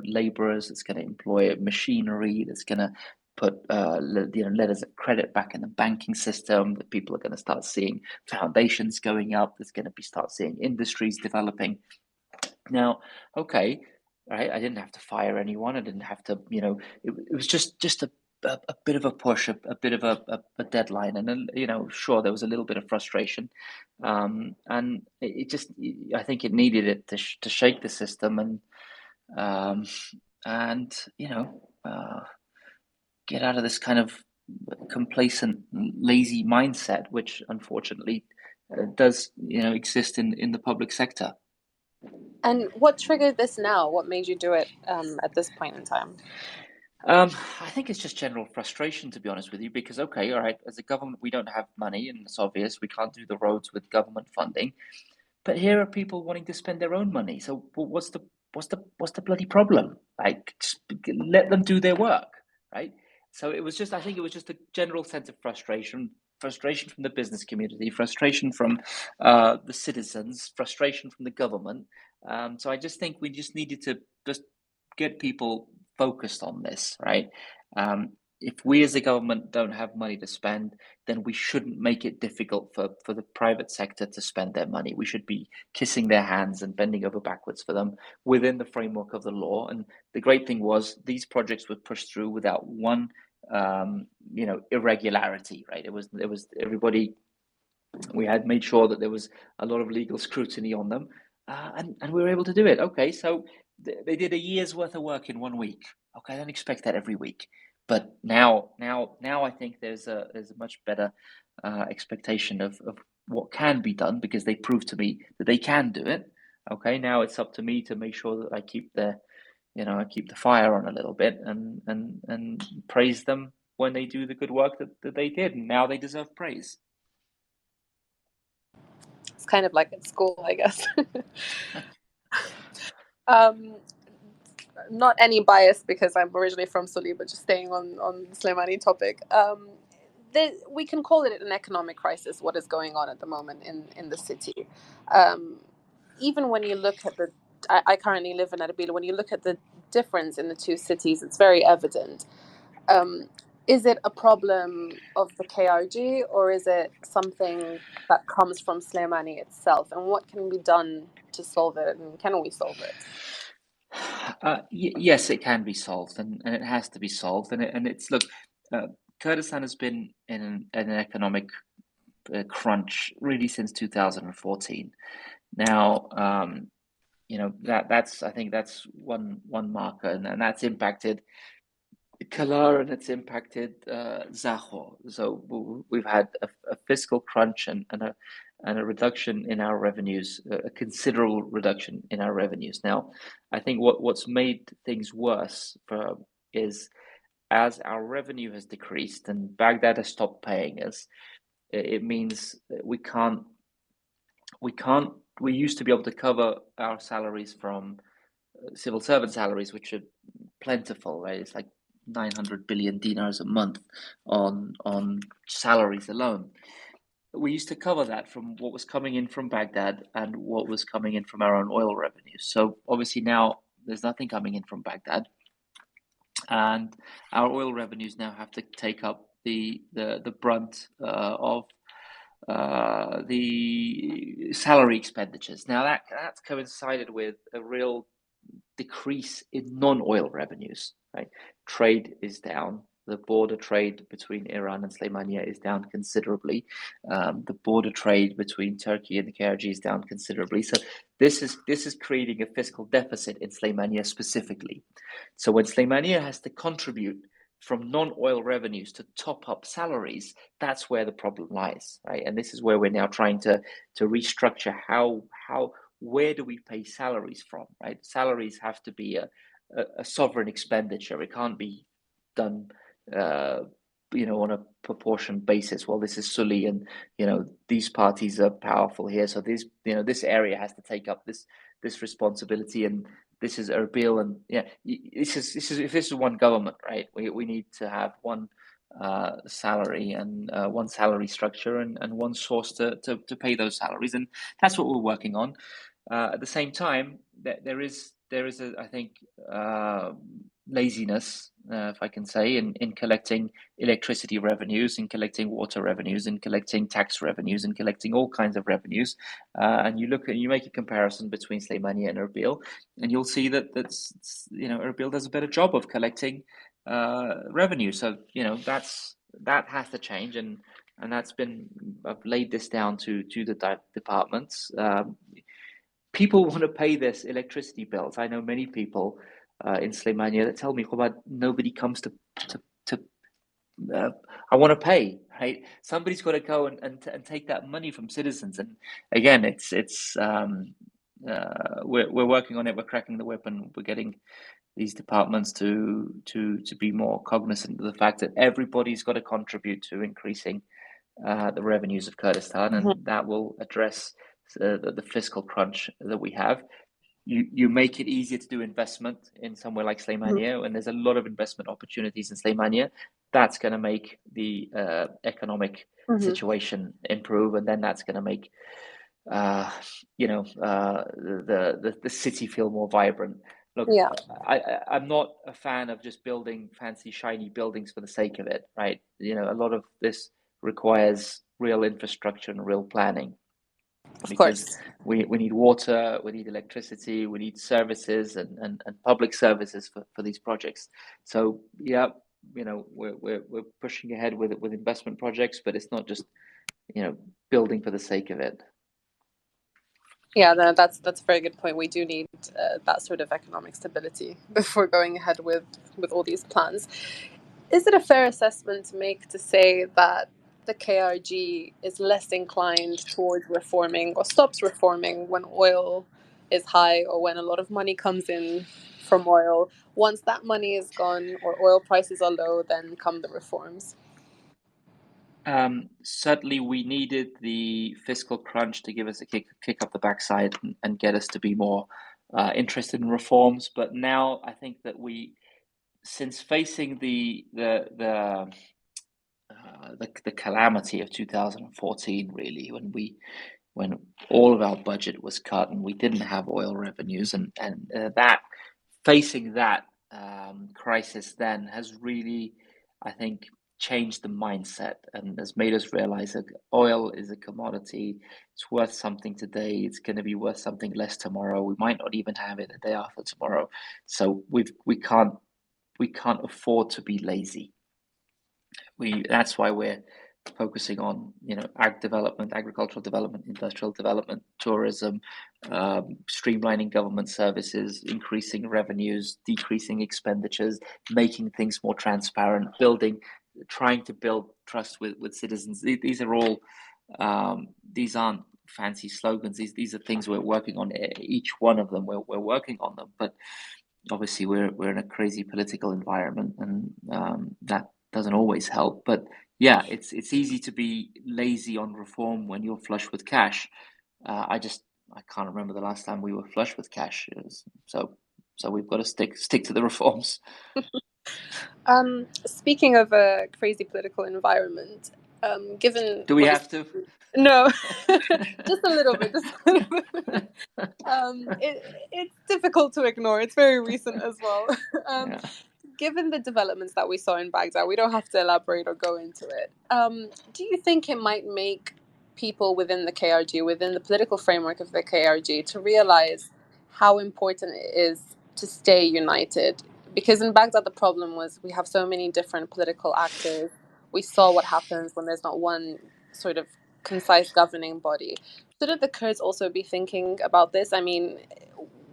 Speaker 2: laborers. It's going to employ machinery. That's going to put letters of credit back in the banking system. That people are going to start seeing foundations going up. There's going to start seeing industries developing. Now, okay, right. I didn't have to fire anyone. I didn't have to. It was just a bit of a push, a bit of a deadline, and then sure, there was a little bit of frustration, and it just, I think it needed it to shake the system um, and get out of this kind of complacent, lazy mindset, which unfortunately does exist in the public sector.
Speaker 1: And what triggered this now? What made you do it at this point in time?
Speaker 2: I think it's just general frustration, to be honest with you, because okay, all right, as a government, we don't have money, and it's obvious we can't do the roads with government funding. But here are people wanting to spend their own money. So what's the bloody problem? Like, just let them do their work, right? So I think it was just a general sense of frustration from the business community, frustration from the citizens, frustration from the government. So I just think we just needed to just get people focused on this, right? if we as a government don't have money to spend, then we shouldn't make it difficult for the private sector to spend their money. We should be kissing their hands and bending over backwards for them within the framework of the law. And the great thing was these projects were pushed through without one irregularity, right? It was everybody. We had made sure that there was a lot of legal scrutiny on them, and we were able to do it. Okay, so they did a year's worth of work in 1 week. Okay, I don't expect that every week, but now I think there's a much better expectation of what can be done because they proved to me that they can do it. Okay, now it's up to me to make sure that I keep the fire on a little bit and praise them when they do the good work that they did, and now they deserve praise.
Speaker 1: It's kind of like at school, I guess. Not any bias because I'm originally from Suli, but just staying on the Slimani topic. We can call it an economic crisis, what is going on at the moment in the city. Even when you look at I currently live in Erbil, when you look at the difference in the two cities, it's very evident. Is it a problem of the KRG or is it something that comes from Slimani itself? And what can be done to solve it? And can we solve it?
Speaker 2: Yes, it can be solved, and it has to be solved. And it's look, Kurdistan has been in an economic crunch really since 2014. Now, that's I think that's one marker, and that's impacted Kalar and it's impacted Zaho. So we've had a fiscal crunch and a reduction in our revenues, a considerable reduction in our revenues. Now, I think what's made things worse is as our revenue has decreased and Baghdad has stopped paying us, it means we can't. We used to be able to cover our salaries from civil servant salaries, which are plentiful, right? It's like 900 billion dinars a month on salaries alone. We used to cover that from what was coming in from Baghdad and what was coming in from our own oil revenues. So obviously now there's nothing coming in from Baghdad, and our oil revenues now have to take up the brunt of the salary expenditures. Now that's coincided with a real decrease in non-oil revenues, right? Trade is down. The border trade between Iran and Slemania is down considerably. The border trade between Turkey and the KRG is down considerably. So this is creating a fiscal deficit in Slemania specifically. So when Slemania has to contribute from non-oil revenues to top up salaries, that's where the problem lies, right? And this is where we're now trying to restructure where do we pay salaries from, right? Salaries have to be a sovereign expenditure. It can't be done, on a proportion basis. Well, this is Suli, and these parties are powerful here, so this area has to take up this responsibility, and this is Erbil, and this is if this is one government, right? We need to have one salary and one salary structure and one source to pay those salaries, and that's what we're working on. At the same time, there is I think laziness, if I can say, in collecting electricity revenues, in collecting water revenues, in collecting tax revenues, in collecting all kinds of revenues. And you make a comparison between Slemania and Erbil, and you'll see Erbil does a better job of collecting revenue. So that has to change, and I've laid this down to the departments. People want to pay this electricity bills. I know many people in Slemania that tell me, Qubad, nobody comes to I want to pay, right? Somebody's got to go and take that money from citizens. And again, we're working on it. We're cracking the whip, and we're getting these departments to be more cognizant of the fact that everybody's got to contribute to increasing the revenues of Kurdistan, and that will address the fiscal crunch that we have. You make it easier to do investment in somewhere like Slemania, and there's a lot of investment opportunities in Slemania. That's going to make the economic situation improve, and then that's going to make the city feel more vibrant. look,
Speaker 1: Yeah.
Speaker 2: I'm not a fan of just building fancy, shiny buildings for the sake of it, right? You know, a lot of this requires real infrastructure and real planning,
Speaker 1: Of
Speaker 2: because
Speaker 1: course.
Speaker 2: we need water, we need electricity, we need services and public services for these projects. So yeah, you know, we're pushing ahead with investment projects, but it's not just, you know, building for the sake of it.
Speaker 1: Yeah, no, that's a very good point. We do need that sort of economic stability before going ahead with all these plans. Is it a fair assessment to make to say that the KRG is less inclined towards reforming or stops reforming when oil is high or when a lot of money comes in from oil? Once that money is gone or oil prices are low, then come the reforms.
Speaker 2: Certainly, we needed the fiscal crunch to give us a kick up the backside and get us to be more interested in reforms. But now I think that since facing the calamity of 2014, really, when all of our budget was cut and we didn't have oil revenues, and that facing that crisis then has really, I think, changed the mindset and has made us realize that oil is a commodity. It's worth something today. It's going to be worth something less tomorrow. We might not even have it the day after tomorrow. So we can't afford to be lazy. That's why we're focusing on, you know, agricultural development, industrial development, tourism, streamlining government services, increasing revenues, decreasing expenditures, making things more transparent, trying to build trust with citizens. These are all these aren't fancy slogans. These are things we're working on. Each one of them, we're working on them. But obviously, we're in a crazy political environment, and that doesn't always help. But yeah, it's easy to be lazy on reform when you're flush with cash. I can't remember the last time we were flush with cash. So we've got to stick to the reforms.
Speaker 1: Speaking of a crazy political environment, given
Speaker 2: Do we
Speaker 1: what
Speaker 2: have to?
Speaker 1: no, just a little bit, just a little bit. It's difficult to ignore. It's very recent as well.
Speaker 2: Yeah.
Speaker 1: Given the developments that we saw in Baghdad, we don't have to elaborate or go into it. Do you think it might make people within the KRG, within the political framework of the KRG, to realize how important it is to stay united? Because in Baghdad, the problem was we have so many different political actors. We saw what happens when there's not one sort of concise governing body. Shouldn't the Kurds also be thinking about this? I mean,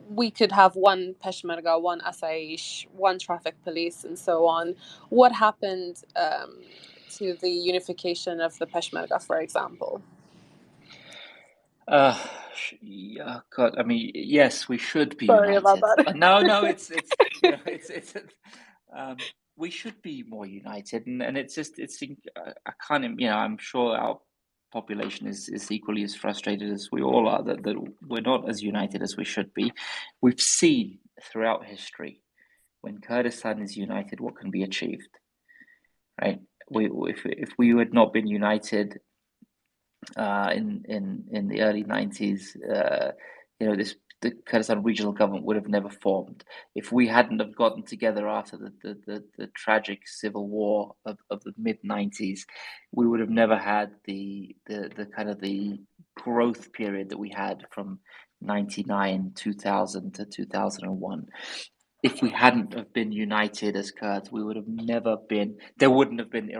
Speaker 1: we could have one Peshmerga, one Asaish, one traffic police, and so on. What happened to the unification of the Peshmerga, for example?
Speaker 2: Yeah, God. I mean, yes, we should be
Speaker 1: Sorry about
Speaker 2: united.
Speaker 1: that.
Speaker 2: No, it's you know, we should be more united, and it's just I can't, you know, I'm sure our population is equally as frustrated as we all are that we're not as united as we should be. We've seen throughout history when Kurdistan is united, what can be achieved, right? If we had not been united in the early 90s, you know, the Kurdistan regional government would have never formed. If we hadn't have gotten together after the tragic civil war of the mid 90s, we would have never had the kind of the growth period that we had from 99, 2000 to 2001. If we hadn't have been united as Kurds, we would have never been. There wouldn't have been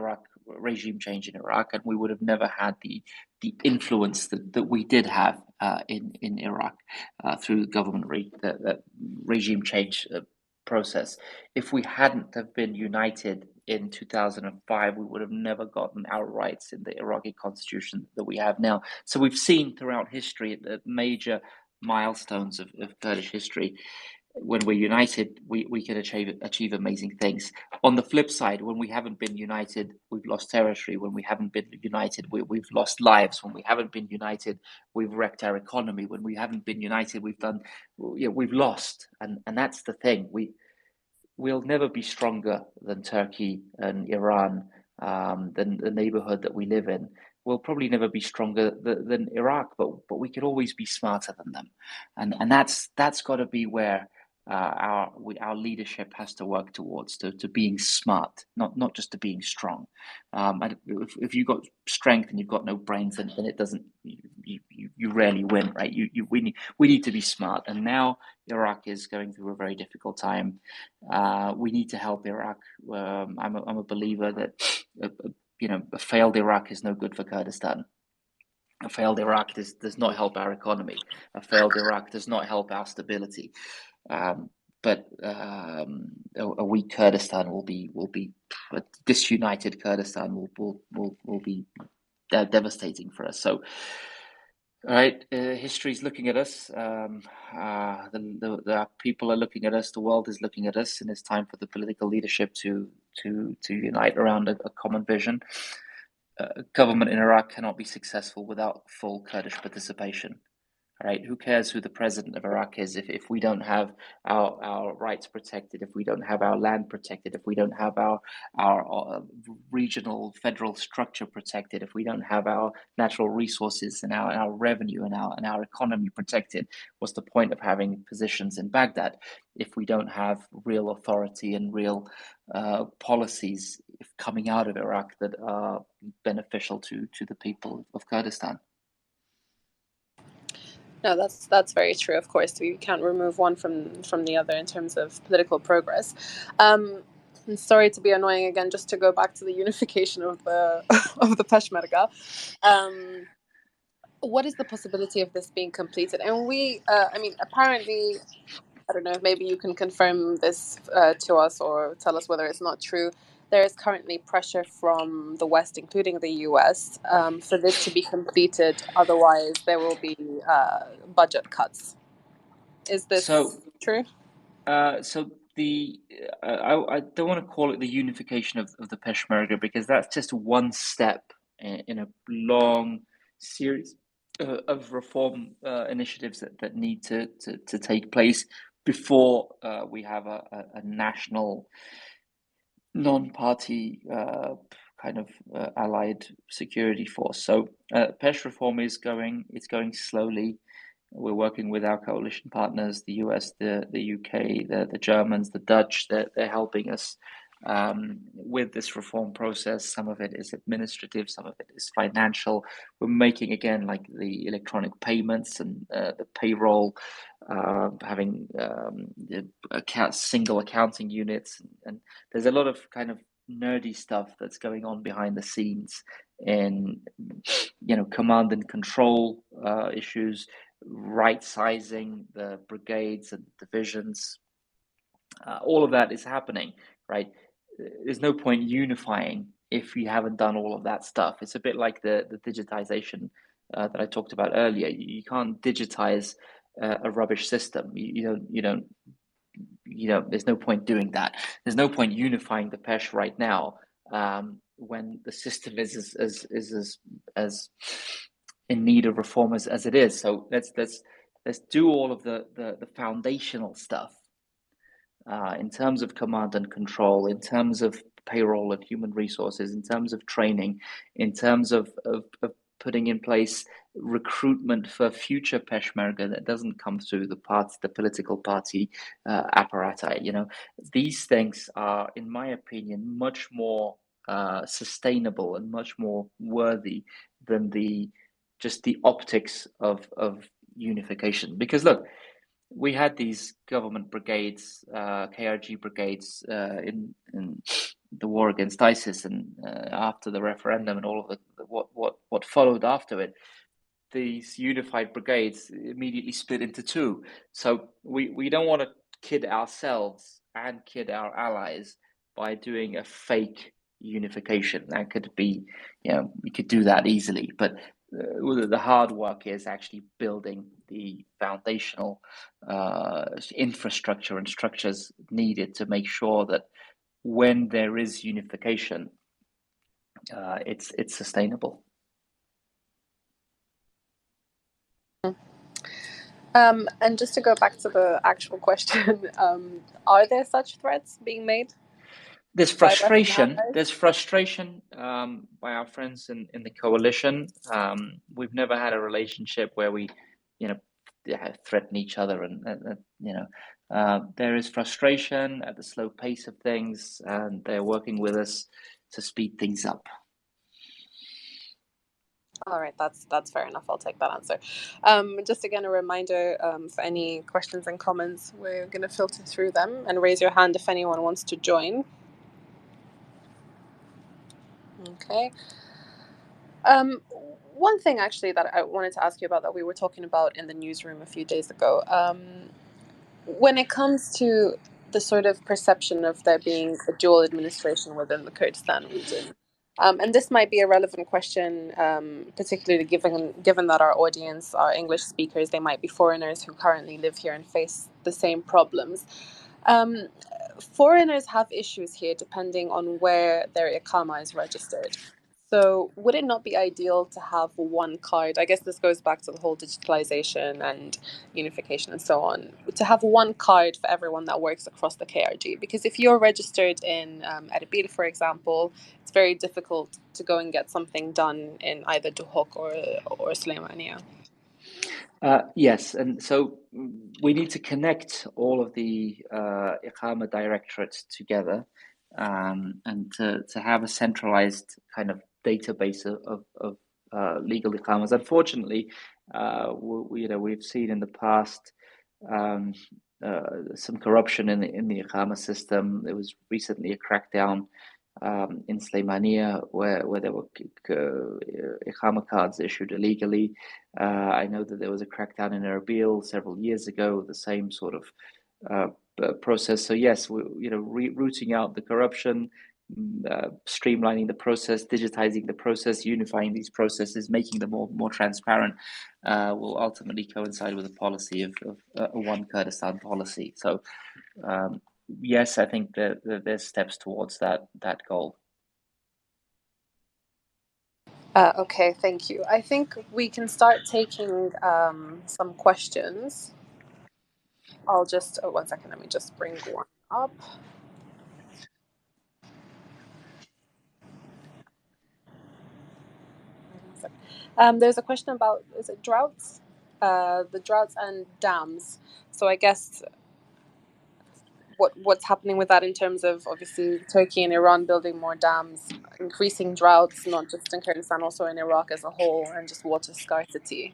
Speaker 2: regime change in Iraq, and we would have never had the influence that we did have in Iraq through government the regime change process. If we hadn't have been united in 2005, we would have never gotten our rights in the Iraqi constitution that we have now. So we've seen throughout history the major milestones of Kurdish history. When we're united, we can achieve amazing things. On the flip side, when we haven't been united, we've lost territory. When we haven't been united, we've lost lives. When we haven't been united, we've wrecked our economy. When we haven't been united, we've lost. And that's the thing. We'll never be stronger than Turkey and Iran, than the neighborhood that we live in. We'll probably never be stronger than Iraq, but we could always be smarter than them. And that's got to be where our leadership has to work towards to being smart, not just to being strong. And if you've got strength and you've got no brains, then it doesn't. You rarely win, right? We need to be smart. And now Iraq is going through a very difficult time. We need to help Iraq. I'm a believer that a failed Iraq is no good for Kurdistan. A failed Iraq does not help our economy. A failed Iraq does not help our stability. But a weak Kurdistan will be a disunited Kurdistan will be devastating for us. So, all right, history's looking at us. The people are looking at us. The world is looking at us, and it's time for the political leadership to unite around a common vision. Government in Iraq cannot be successful without full Kurdish participation. Right? Who cares who the president of Iraq is if we don't have our rights protected, if we don't have our land protected, if we don't have our regional federal structure protected, if we don't have our natural resources and our revenue and our economy protected? What's the point of having positions in Baghdad if we don't have real authority and real policies coming out of Iraq that are beneficial to the people of Kurdistan?
Speaker 1: No, that's very true. Of course, we can't remove one from the other in terms of political progress. And sorry to be annoying again. Just to go back to the unification of the of the Peshmerga. What is the possibility of this being completed? And I mean, apparently, I don't know. Maybe you can confirm this to us or tell us whether it's not true. There is currently pressure from the West, including the US, for this to be completed. Otherwise, there will be budget cuts. Is this true?
Speaker 2: So I don't want to call it the unification of the Peshmerga, because that's just one step in a long series of reform initiatives that need to take place before we have a national non-party kind of allied security force. So Pesh reform is going slowly. We're working with our coalition partners, the US, the UK, the Germans, the Dutch. They're helping us with this reform process. Some of it is administrative, some of it is financial. We're making, again, like the electronic payments and the payroll, having single accounting units, and there's a lot of kind of nerdy stuff that's going on behind the scenes in command and control issues, right sizing the brigades and divisions. All of that is happening, right? There's no point unifying if you haven't done all of that stuff. It's a bit like the digitization that I talked about earlier. You can't digitize a rubbish system. You don't. There's no point doing that. There's no point unifying the Pesh right now when the system is as in need of reform as it is. So let's do all of the foundational stuff in terms of command and control, in terms of payroll and human resources, in terms of training, in terms of putting in place recruitment for future Peshmerga that doesn't come through the political party apparatus. These things are, in my opinion, much more sustainable and much more worthy than just the optics of unification. Because look, we had these government brigades, KRG brigades, in the war against ISIS, and after the referendum and all of what followed after it, these unified brigades immediately split into two. So we don't want to kid ourselves and kid our allies by doing a fake unification. That could be, we could do that easily, but the hard work is actually building the foundational infrastructure and structures needed to make sure that when there is unification, it's sustainable.
Speaker 1: And just to go back to the actual question, are there such threats being made?
Speaker 2: There's frustration. There's frustration by our friends in the coalition. We've never had a relationship where we, threaten each other, and there is frustration at the slow pace of things, and they're working with us to speed things up.
Speaker 1: All right, that's fair enough. I'll take that answer. Just again, a reminder for any questions and comments, we're going to filter through them, and raise your hand if anyone wants to join. Okay. One thing actually that I wanted to ask you about that we were talking about in the newsroom a few days ago, when it comes to the sort of perception of there being a dual administration within the Kurdistan region, and this might be a relevant question, particularly given that our audience are English speakers, they might be foreigners who currently live here and face the same problems. Foreigners have issues here depending on where their Iqama is registered. So would it not be ideal to have one card? I guess this goes back to the whole digitalization and unification and so on. To have one card for everyone that works across the KRG. Because if you're registered in Erbil, for example, it's very difficult to go and get something done in either Duhok or Suleimania.
Speaker 2: Yes, and so we need to connect all of the Iqama directorates together, and to have a centralized kind of database of legal Iqamas. Unfortunately, we've seen in the past some corruption in the Iqama system. There was recently a crackdown in Sulaimania where there were Iqama cards issued illegally. I know that there was a crackdown in Erbil several years ago, the same sort of process. So yes, rooting out the corruption, streamlining the process, digitizing the process, unifying these processes, making them more transparent, will ultimately coincide with a policy of a one Kurdistan policy. So yes, I think that there's steps towards that goal.
Speaker 1: Okay, thank you. I think we can start taking some questions. I'll just, 1 second, let me just bring one up. There's a question about, is it droughts? The droughts and dams. So I guess what's happening with that in terms of obviously Turkey and Iran building more dams, increasing droughts, not just in Kurdistan, also in Iraq as a whole, and just water scarcity.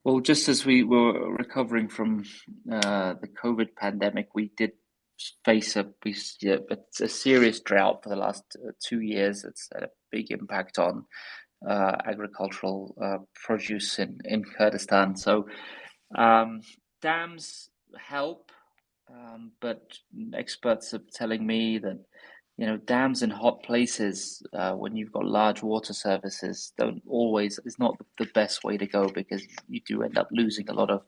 Speaker 2: Well, just as we were recovering from the COVID pandemic, we did face a serious drought for the last 2 years. It's had a big impact on agricultural produce in Kurdistan. So dams help, but experts are telling me that dams in hot places when you've got large water services is not the best way to go, because you do end up losing a lot of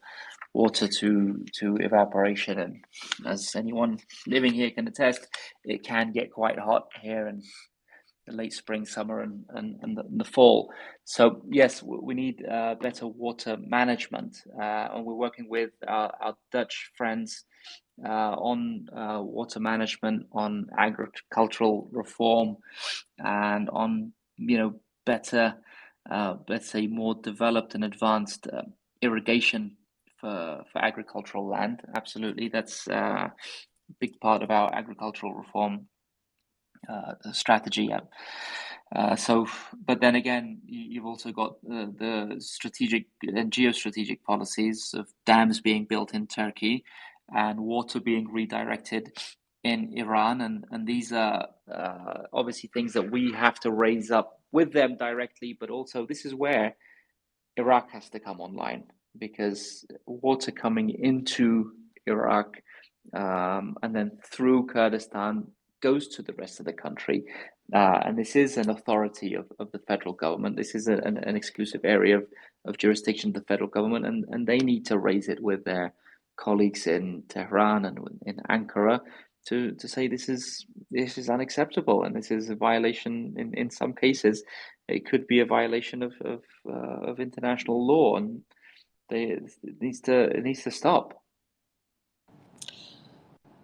Speaker 2: water to evaporation, and as anyone living here can attest, it can get quite hot here in the late spring, summer, and the fall. So yes, we need better water management, and we're working with our Dutch friends on water management, on agricultural reform, and on better, let's say, more developed and advanced irrigation for agricultural land. Absolutely, that's a big part of our agricultural reform strategy. But then again, you've also got the strategic and geostrategic policies of dams being built in Turkey and water being redirected in Iran, and these are obviously things that we have to raise up with them directly, but also this is where Iraq has to come online, because water coming into Iraq and then through Kurdistan goes to the rest of the country, and this is an authority of the federal government. This is an exclusive area of jurisdiction of the federal government, and they need to raise it with their colleagues in Tehran and in Ankara to say this is unacceptable, and this is a violation. In some cases, it could be a violation of international law, and it needs to stop.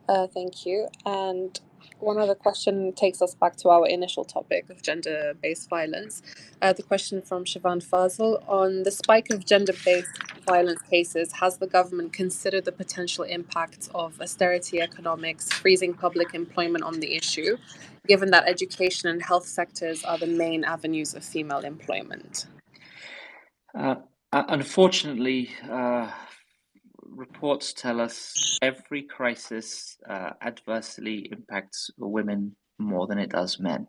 Speaker 1: Thank you. And one other question takes us back to our initial topic of gender-based violence. The question from Siobhan Fazal on the spike of gender-based violence cases, has the government considered the potential impacts of austerity economics, freezing public employment on the issue, given that education and health sectors are the main avenues of female employment?
Speaker 2: Unfortunately, reports tell us every crisis adversely impacts women more than it does men.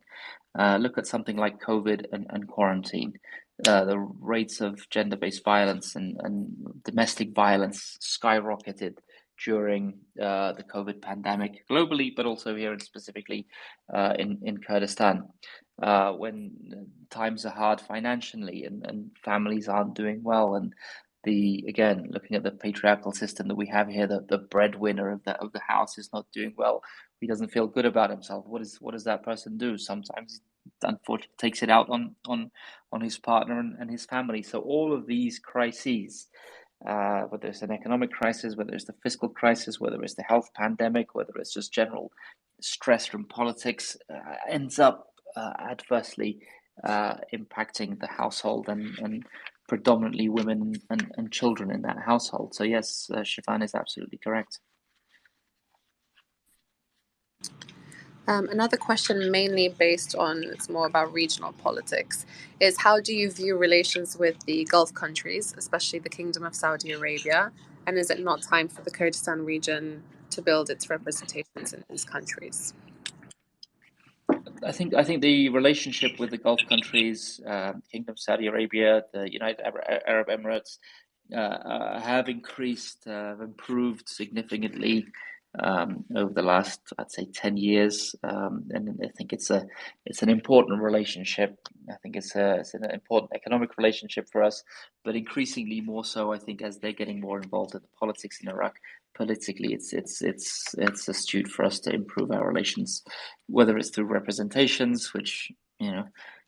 Speaker 2: Look at something like COVID and quarantine. The rates of gender-based violence and domestic violence skyrocketed during the COVID pandemic globally, but also here and specifically in Kurdistan. When times are hard financially and families aren't doing well, and again, looking at the patriarchal system that we have here, the breadwinner of the house is not doing well. He doesn't feel good about himself. What does that person do? Sometimes, unfortunately, takes it out on his partner and his family. So all of these crises, whether it's an economic crisis, whether it's the fiscal crisis, whether it's the health pandemic, whether it's just general stress from politics, ends up adversely impacting the household and predominantly women and children in that household. So yes, Shifan is absolutely correct.
Speaker 1: Another question, mainly based on, it's more about regional politics, is how do you view relations with the Gulf countries, especially the Kingdom of Saudi Arabia? And is it not time for the Kurdistan region to build its representations in these countries?
Speaker 2: I think the relationship with the Gulf countries, Kingdom of Saudi Arabia, the United Arab Emirates, have improved significantly over the last, I'd say, 10 years, and I think it's an important relationship. I think it's an important economic relationship for us, but increasingly more so, I think, as they're getting more involved in the politics in Iraq. Politically, it's astute for us to improve our relations, whether it's through representations, which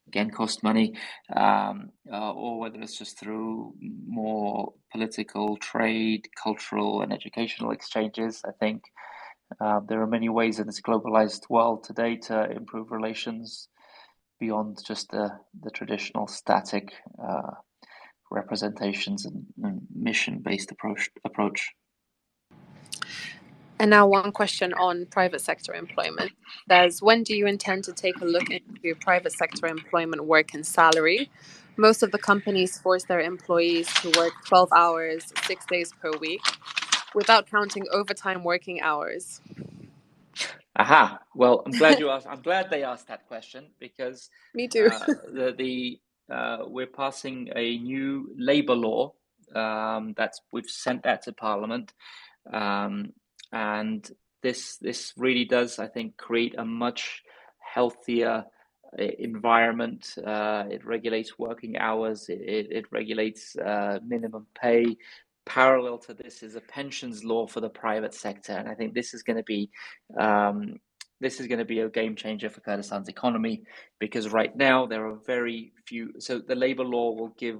Speaker 2: again cost money, or whether it's just through more political, trade, cultural, and educational exchanges. I think there are many ways in this globalized world today to improve relations beyond just the traditional static representations and mission-based approach.
Speaker 1: And now one question on private sector employment. Says, when do you intend to take a look into private sector employment work and salary? Most of the companies force their employees to work 12 hours, 6 days per week, without counting overtime working hours.
Speaker 2: Aha. Well, I'm glad you asked. I'm glad they asked that question because
Speaker 1: Me too.
Speaker 2: We're passing a new labor law. We've sent that to Parliament. And this really does, I think, create a much healthier environment. It regulates working hours. It regulates minimum pay. Parallel to this is a pensions law for the private sector, and I think this is going to be a game changer for Kurdistan's economy, because right now there are very few. So the labor law will give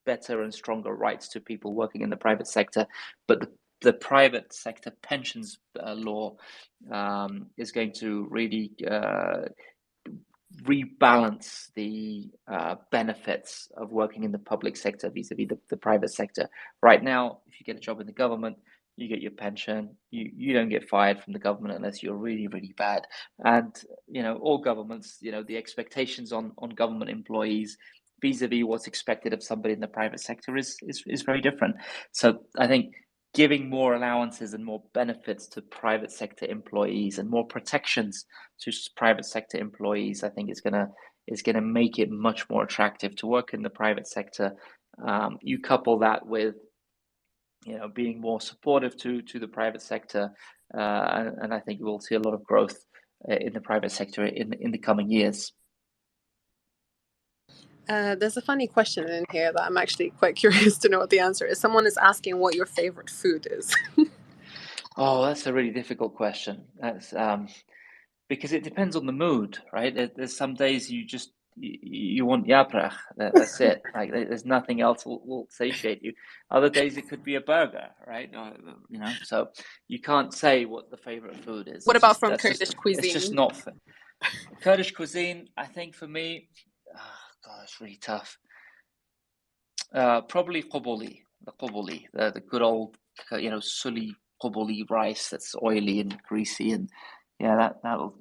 Speaker 2: better and stronger rights to people working in the private sector, but the private sector pensions law is going to really rebalance the benefits of working in the public sector vis-a-vis the private sector. Right now, if you get a job in the government, you get your pension. You don't get fired from the government unless you're really, really bad. And all governments, the expectations on government employees vis-a-vis what's expected of somebody in the private sector is very different. So I think giving more allowances and more benefits to private sector employees and more protections to private sector employees, I think is gonna make it much more attractive to work in the private sector. You couple that with being more supportive to the private sector, and I think we'll see a lot of growth in the private sector in the coming years.
Speaker 1: There's a funny question in here that I'm actually quite curious to know what the answer is. Someone is asking what your favorite food is.
Speaker 2: Oh, that's a really difficult question. That's because it depends on the mood, right? There's some days you want yaprach. That's it. Like there's nothing else will satiate you. Other days it could be a burger, right? So you can't say what the favorite food is.
Speaker 1: What about from Kurdish cuisine?
Speaker 2: It's just not Kurdish cuisine. I think for me, God, it's really tough. Probably Qubuli. the qubuli, the good old suli qubuli rice that's oily and greasy, and that'll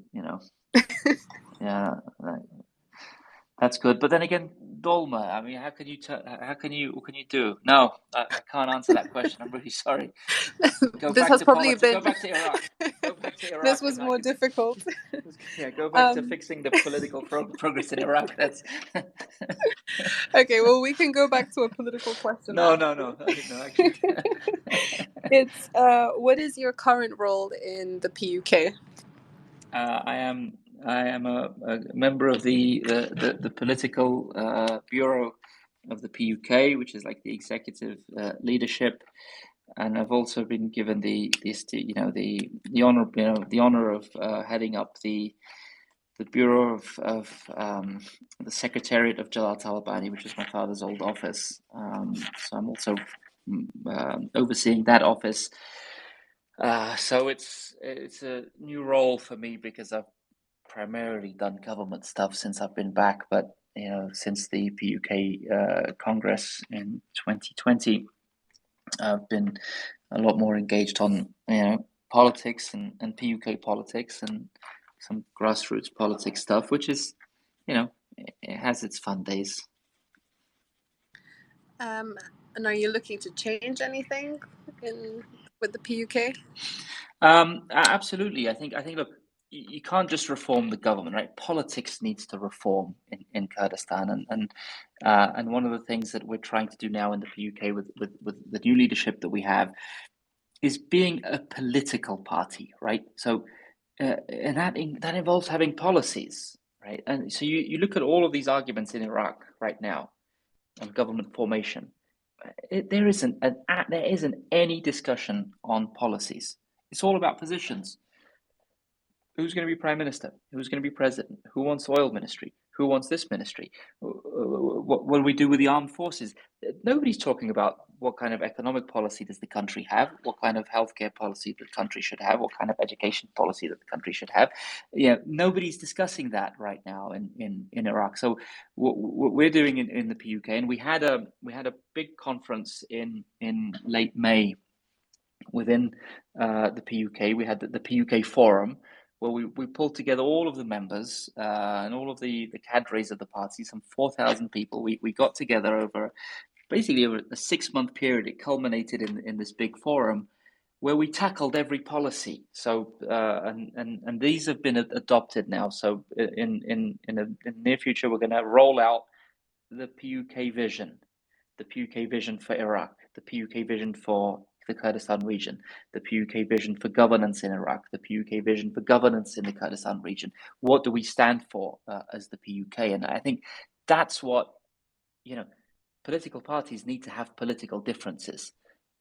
Speaker 2: yeah. That's good, but then again, dolma. I mean, what can you do? No, I can't answer that question. I'm really sorry. Go
Speaker 1: This
Speaker 2: back
Speaker 1: has
Speaker 2: to
Speaker 1: probably
Speaker 2: politics.
Speaker 1: been.
Speaker 2: Go back to Iraq. Go back to
Speaker 1: This
Speaker 2: Iraq,
Speaker 1: was
Speaker 2: and I
Speaker 1: more
Speaker 2: can.
Speaker 1: difficult.
Speaker 2: Yeah, go back to fixing the political progress in Iraq. That's.
Speaker 1: Okay, well, we can go back to a political question.
Speaker 2: No, actually.
Speaker 1: It's what is your current role in the PUK?
Speaker 2: I am a member of the political bureau of the PUK, which is like the executive leadership, and I've also been given the honor of heading up the bureau of the secretariat of Jalal Talabani, which is my father's old office. So I'm also overseeing that office. So it's a new role for me because I've primarily done government stuff since I've been back, but since the PUK Congress in 2020, I've been a lot more engaged on politics and PUK politics and some grassroots politics stuff, which is it has its fun days.
Speaker 1: And are you looking to change anything with the PUK?
Speaker 2: Absolutely. I think look, you can't just reform the government, right? Politics needs to reform in Kurdistan, and one of the things that we're trying to do now in the PUK with the new leadership that we have is being a political party, right? So and that involves having policies, right? And so you look at all of these arguments in Iraq right now on government formation. There isn't any discussion on policies. It's all about positions. Who's going to be prime minister? Who's going to be president? Who wants oil ministry? Who wants this ministry? What do we do with the armed forces? Nobody's talking about what kind of economic policy does the country have, what kind of healthcare policy the country should have, what kind of education policy that the country should have. Nobody's discussing that right now in Iraq. So what we're doing in the PUK, and we had a big conference in late May within the PUK. We had the PUK Forum, where we pulled together all of the members and all of the cadres of the party, some 4,000 people. We got together over a 6-month period. It culminated in this big forum where we tackled every policy. So and these have been adopted now. So in the near future, we're going to roll out the PUK vision, for Iraq, the PUK vision for the Kurdistan region, the PUK vision for governance in Iraq, the PUK vision for governance in the Kurdistan region. What do we stand for as the PUK? And I think that's what, political parties need to have political differences,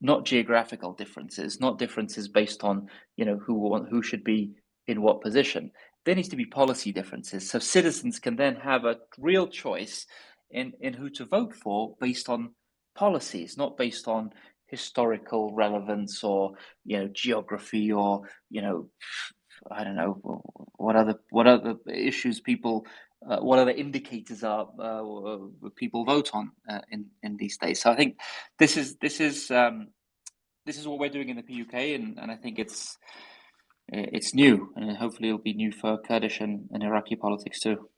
Speaker 2: not geographical differences, not differences based on, who should be in what position. There needs to be policy differences so citizens can then have a real choice in who to vote for based on policies, not based on historical relevance or geography or I don't know what other issues people what other indicators are people vote on in these days. So I think this is what we're doing in the PUK, and I think it's new, and hopefully it'll be new for Kurdish and Iraqi politics too.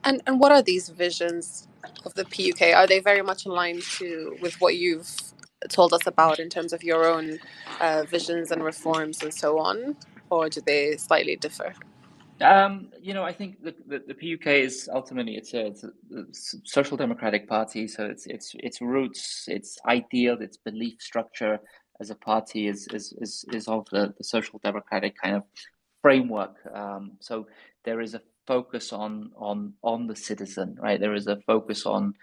Speaker 1: And what are these visions of the PUK? Are they very much aligned with what you've told us about in terms of your own visions and reforms and so on, or do they slightly differ?
Speaker 2: I think the PUK is ultimately it's a social democratic party, so its roots, its ideal, its belief structure as a party is of the social democratic kind of framework. So there is a focus on the citizen, right? There is a focus on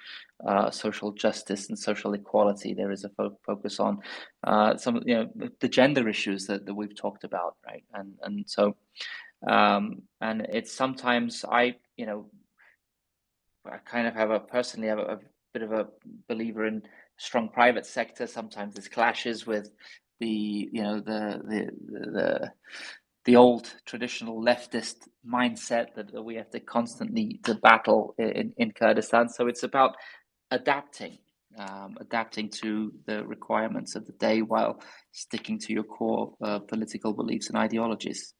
Speaker 2: social justice and social equality. There is a focus on some the gender issues that we've talked about, right? And so. And it's sometimes I kind of have a bit of a believer in strong private sector. Sometimes this clashes with the old traditional leftist mindset that we have to constantly battle in Kurdistan. So it's about adapting adapting to the requirements of the day while sticking to your core political beliefs and ideologies.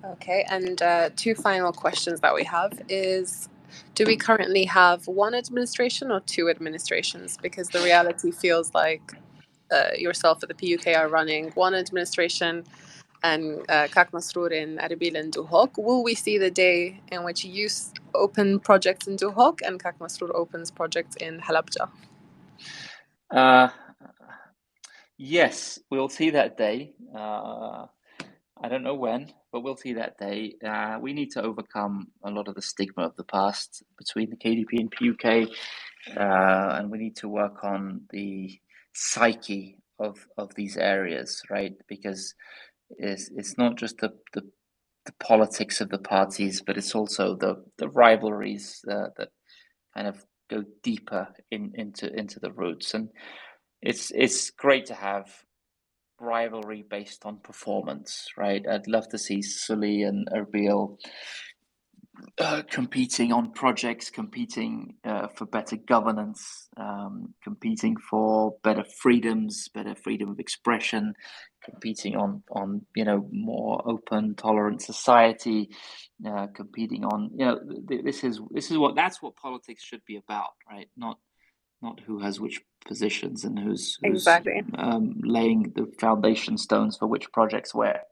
Speaker 1: Okay, and two final questions that we have is, do we currently have one administration or two administrations? Because the reality feels like yourself at the PUK are running one administration and Kak Masroor in Erbil and Duhok. Will we see the day in which you open projects in Duhok and Kak Masroor opens projects in Halabja?
Speaker 2: Yes, we'll see that day. I don't know when, but we'll see that day. We need to overcome a lot of the stigma of the past between the KDP and PUK, and we need to work on the psyche of these areas, right? Because it's not just the politics of the parties, but it's also the rivalries that kind of go deeper into the roots. And it's great to have rivalry based on performance, right? I'd love to see Sully and Erbil competing on projects, competing for better governance, competing for better freedoms, better freedom of expression, competing on more open, tolerant society, competing on that's what politics should be about, right? Not who has which positions and who's
Speaker 1: Exactly.
Speaker 2: laying the foundation stones for which projects where.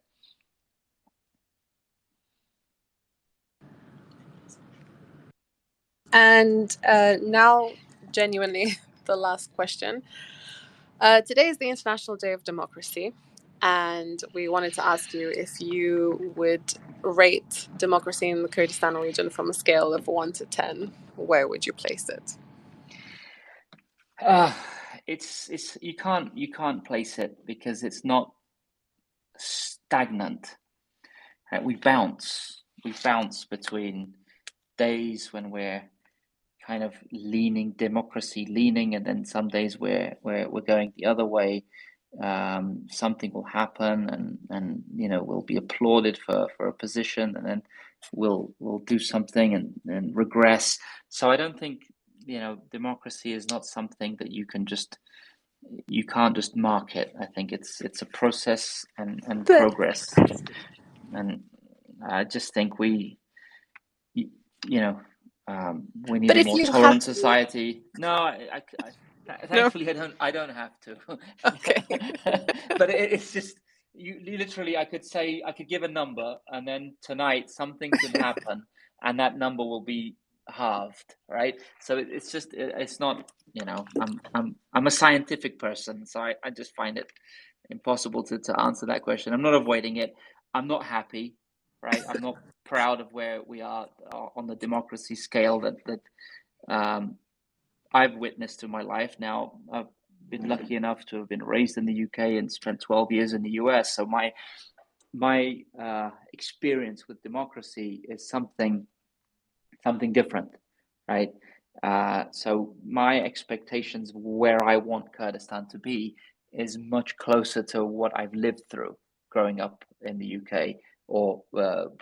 Speaker 1: And now, genuinely, the last question. Today is the International Day of Democracy, and we wanted to ask you if you would rate democracy in the Kurdistan region from a scale of 1 to 10. Where would you place it?
Speaker 2: It's you can't place it because it's not stagnant. We bounce between days when we're kind of leaning, and then some days we're going the other way. Something will happen, and we'll be applauded for a position, and then we'll do something and regress. So I don't think democracy is not something that you can't just market. I think it's a process and progress, and I just think we need a more tolerant society. No, I thankfully no. I don't have to.
Speaker 1: Okay.
Speaker 2: But it's just you literally. I could give a number, and then tonight something could happen, and that number will be halved, right? So it's not. I'm a scientific person, so I just find it impossible to answer that question. I'm not avoiding it. I'm not happy, right? I'm not proud of where we are on the democracy scale that I've witnessed in my life. Now, I've been lucky enough to have been raised in the UK and spent 12 years in the US. So my experience with democracy is something different, right? So my expectations of where I want Kurdistan to be is much closer to what I've lived through growing up in the UK or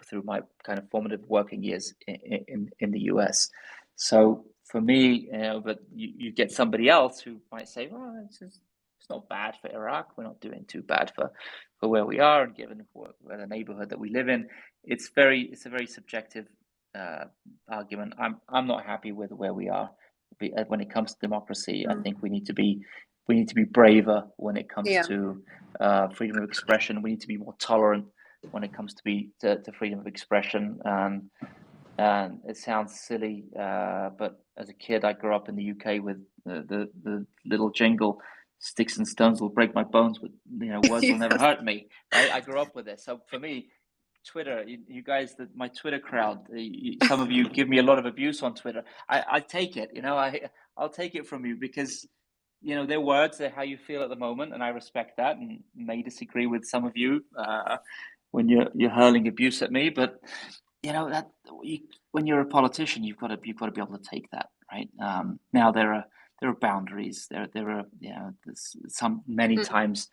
Speaker 2: through my kind of formative working years in the US. So for me, but you get somebody else who might say, well, it's not bad for Iraq. We're not doing too bad for where we are, and given the neighborhood that we live in, it's a very subjective argument. I'm not happy with where we are when it comes to democracy. I think we need to be braver when it comes to freedom of expression. We need to be more tolerant when it comes to freedom of expression. And it sounds silly, but as a kid, I grew up in the UK with the little jingle, "Sticks and stones will break my bones, but words will never hurt me." Right? I grew up with it. So for me, Twitter, you guys, my Twitter crowd, some of you give me a lot of abuse on Twitter. I take it, I'll take it from you because, their words, they're how you feel at the moment, and I respect that, and may disagree with some of you when you're hurling abuse at me, but that when you're a politician, you've got to be able to take that, right? Now there are boundaries. There are there's many times.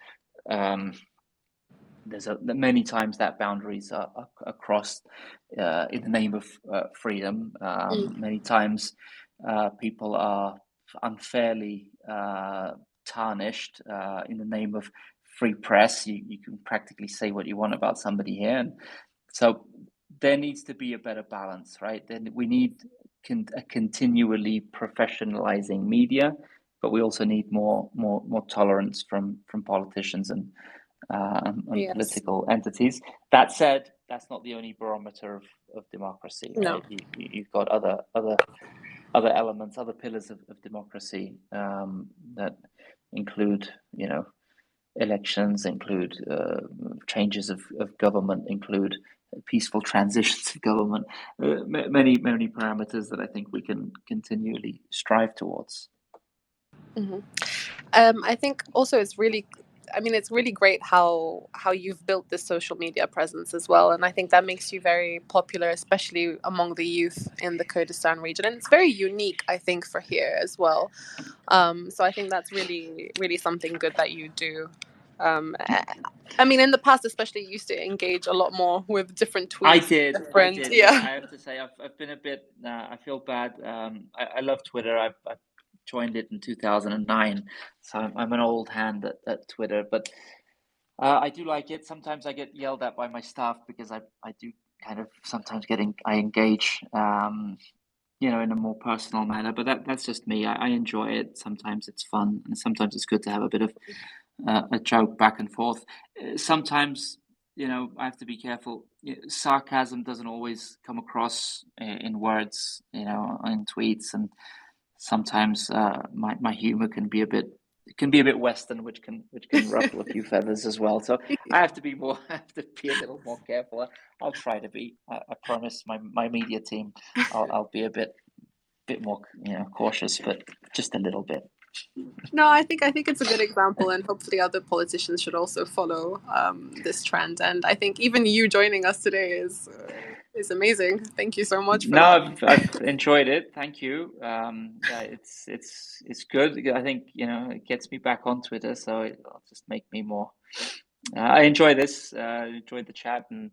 Speaker 2: There's many times that boundaries are crossed in the name of freedom. Many times people are unfairly tarnished in the name of free press. You can practically say what you want about somebody here, and so there needs to be a better balance, right? Then we need a continually professionalizing media, but we also need more tolerance from politicians and
Speaker 1: Yes.
Speaker 2: political entities. That said, that's not the only barometer of democracy, right?
Speaker 1: No.
Speaker 2: You've got other elements, other pillars of democracy that include, elections, include changes of government, include peaceful transitions of government, many parameters that I think we can continually strive towards.
Speaker 1: Mm-hmm. I think also it's really great how you've built this social media presence as well, and I think that makes you very popular, especially among the youth in the Kurdistan region, and it's very unique, I think, for here as well. So I think that's really, really something good that you do. In the past, especially, you used to engage a lot more with different tweets.
Speaker 2: I did.
Speaker 1: Yeah.
Speaker 2: I have to say, I've been a bit. I feel bad. I love Twitter. I've joined it in 2009, so I'm an old hand at Twitter. But I do like it. Sometimes I get yelled at by my staff because I do kind of sometimes I engage. In a more personal manner, but that's just me. I enjoy it. Sometimes it's fun, and sometimes it's good to have a bit of a joke back and forth. Sometimes, I have to be careful. Sarcasm doesn't always come across in words, in tweets, and sometimes my humor can be a bit Western, which can ruffle a few feathers as well. So I have to be a little more careful. I'll try to be. I promise my media team, I'll be a bit more cautious, but just a little bit.
Speaker 1: No, I think it's a good example, and hopefully other politicians should also follow this trend. And I think even you joining us today is amazing. Thank you so much for that.
Speaker 2: I've enjoyed it. Thank you. It's good. I think it gets me back on Twitter, so it'll just make me more. I enjoy this. Enjoyed the chat and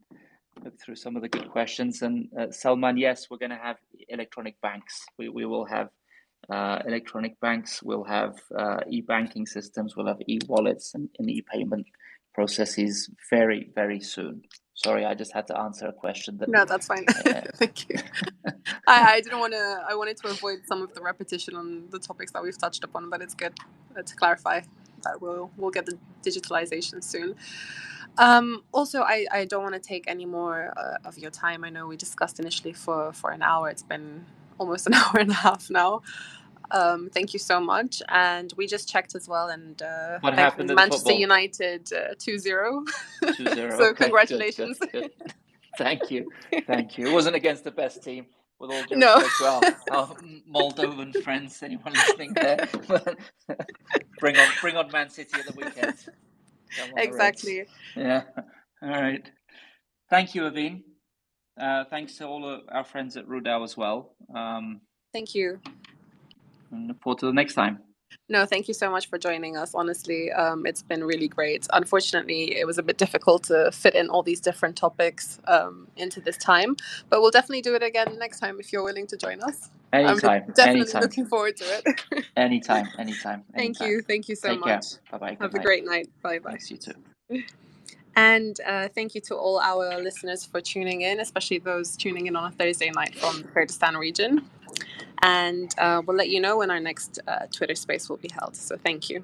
Speaker 2: looked through some of the good questions. And Salman, yes, we're going to have electronic banks. We will have electronic banks. We'll have e-banking systems. We'll have e-wallets and e-payment processes very, very soon. Sorry, I just had to answer a question.
Speaker 1: No, that's fine. Thank you. I didn't want to. I wanted to avoid some of the repetition on the topics that we've touched upon, but it's good to clarify that we'll get the digitalization soon. Also, I don't want to take any more of your time. I know we discussed initially for an hour. It's been almost an hour and a half now. Thank you so much. And we just checked as well, and
Speaker 2: what happened to
Speaker 1: Manchester United 2-0.
Speaker 2: 2-0.
Speaker 1: So congratulations.
Speaker 2: Good. Thank you. It wasn't against the best team. With all due respect to our Moldovan friends, anyone listening there, bring on Man City at the weekend.
Speaker 1: Exactly.
Speaker 2: Yeah. All right. Thank you, Aveen. Thanks to all of our friends at Rudaw as well.
Speaker 1: Thank you.
Speaker 2: And look forward to the next time.
Speaker 1: No, thank you so much for joining us. Honestly, it's been really great. Unfortunately, it was a bit difficult to fit in all these different topics into this time, but we'll definitely do it again next time if you're willing to join us.
Speaker 2: Anytime.
Speaker 1: I'm definitely looking forward to it.
Speaker 2: Anytime.
Speaker 1: Thank you so much.
Speaker 2: Care. Bye-bye.
Speaker 1: Have a great night. Bye-bye.
Speaker 2: Thanks, you too.
Speaker 1: And thank you to all our listeners for tuning in, especially those tuning in on a Thursday night from the Kurdistan region. And we'll let you know when our next Twitter space will be held. So thank you.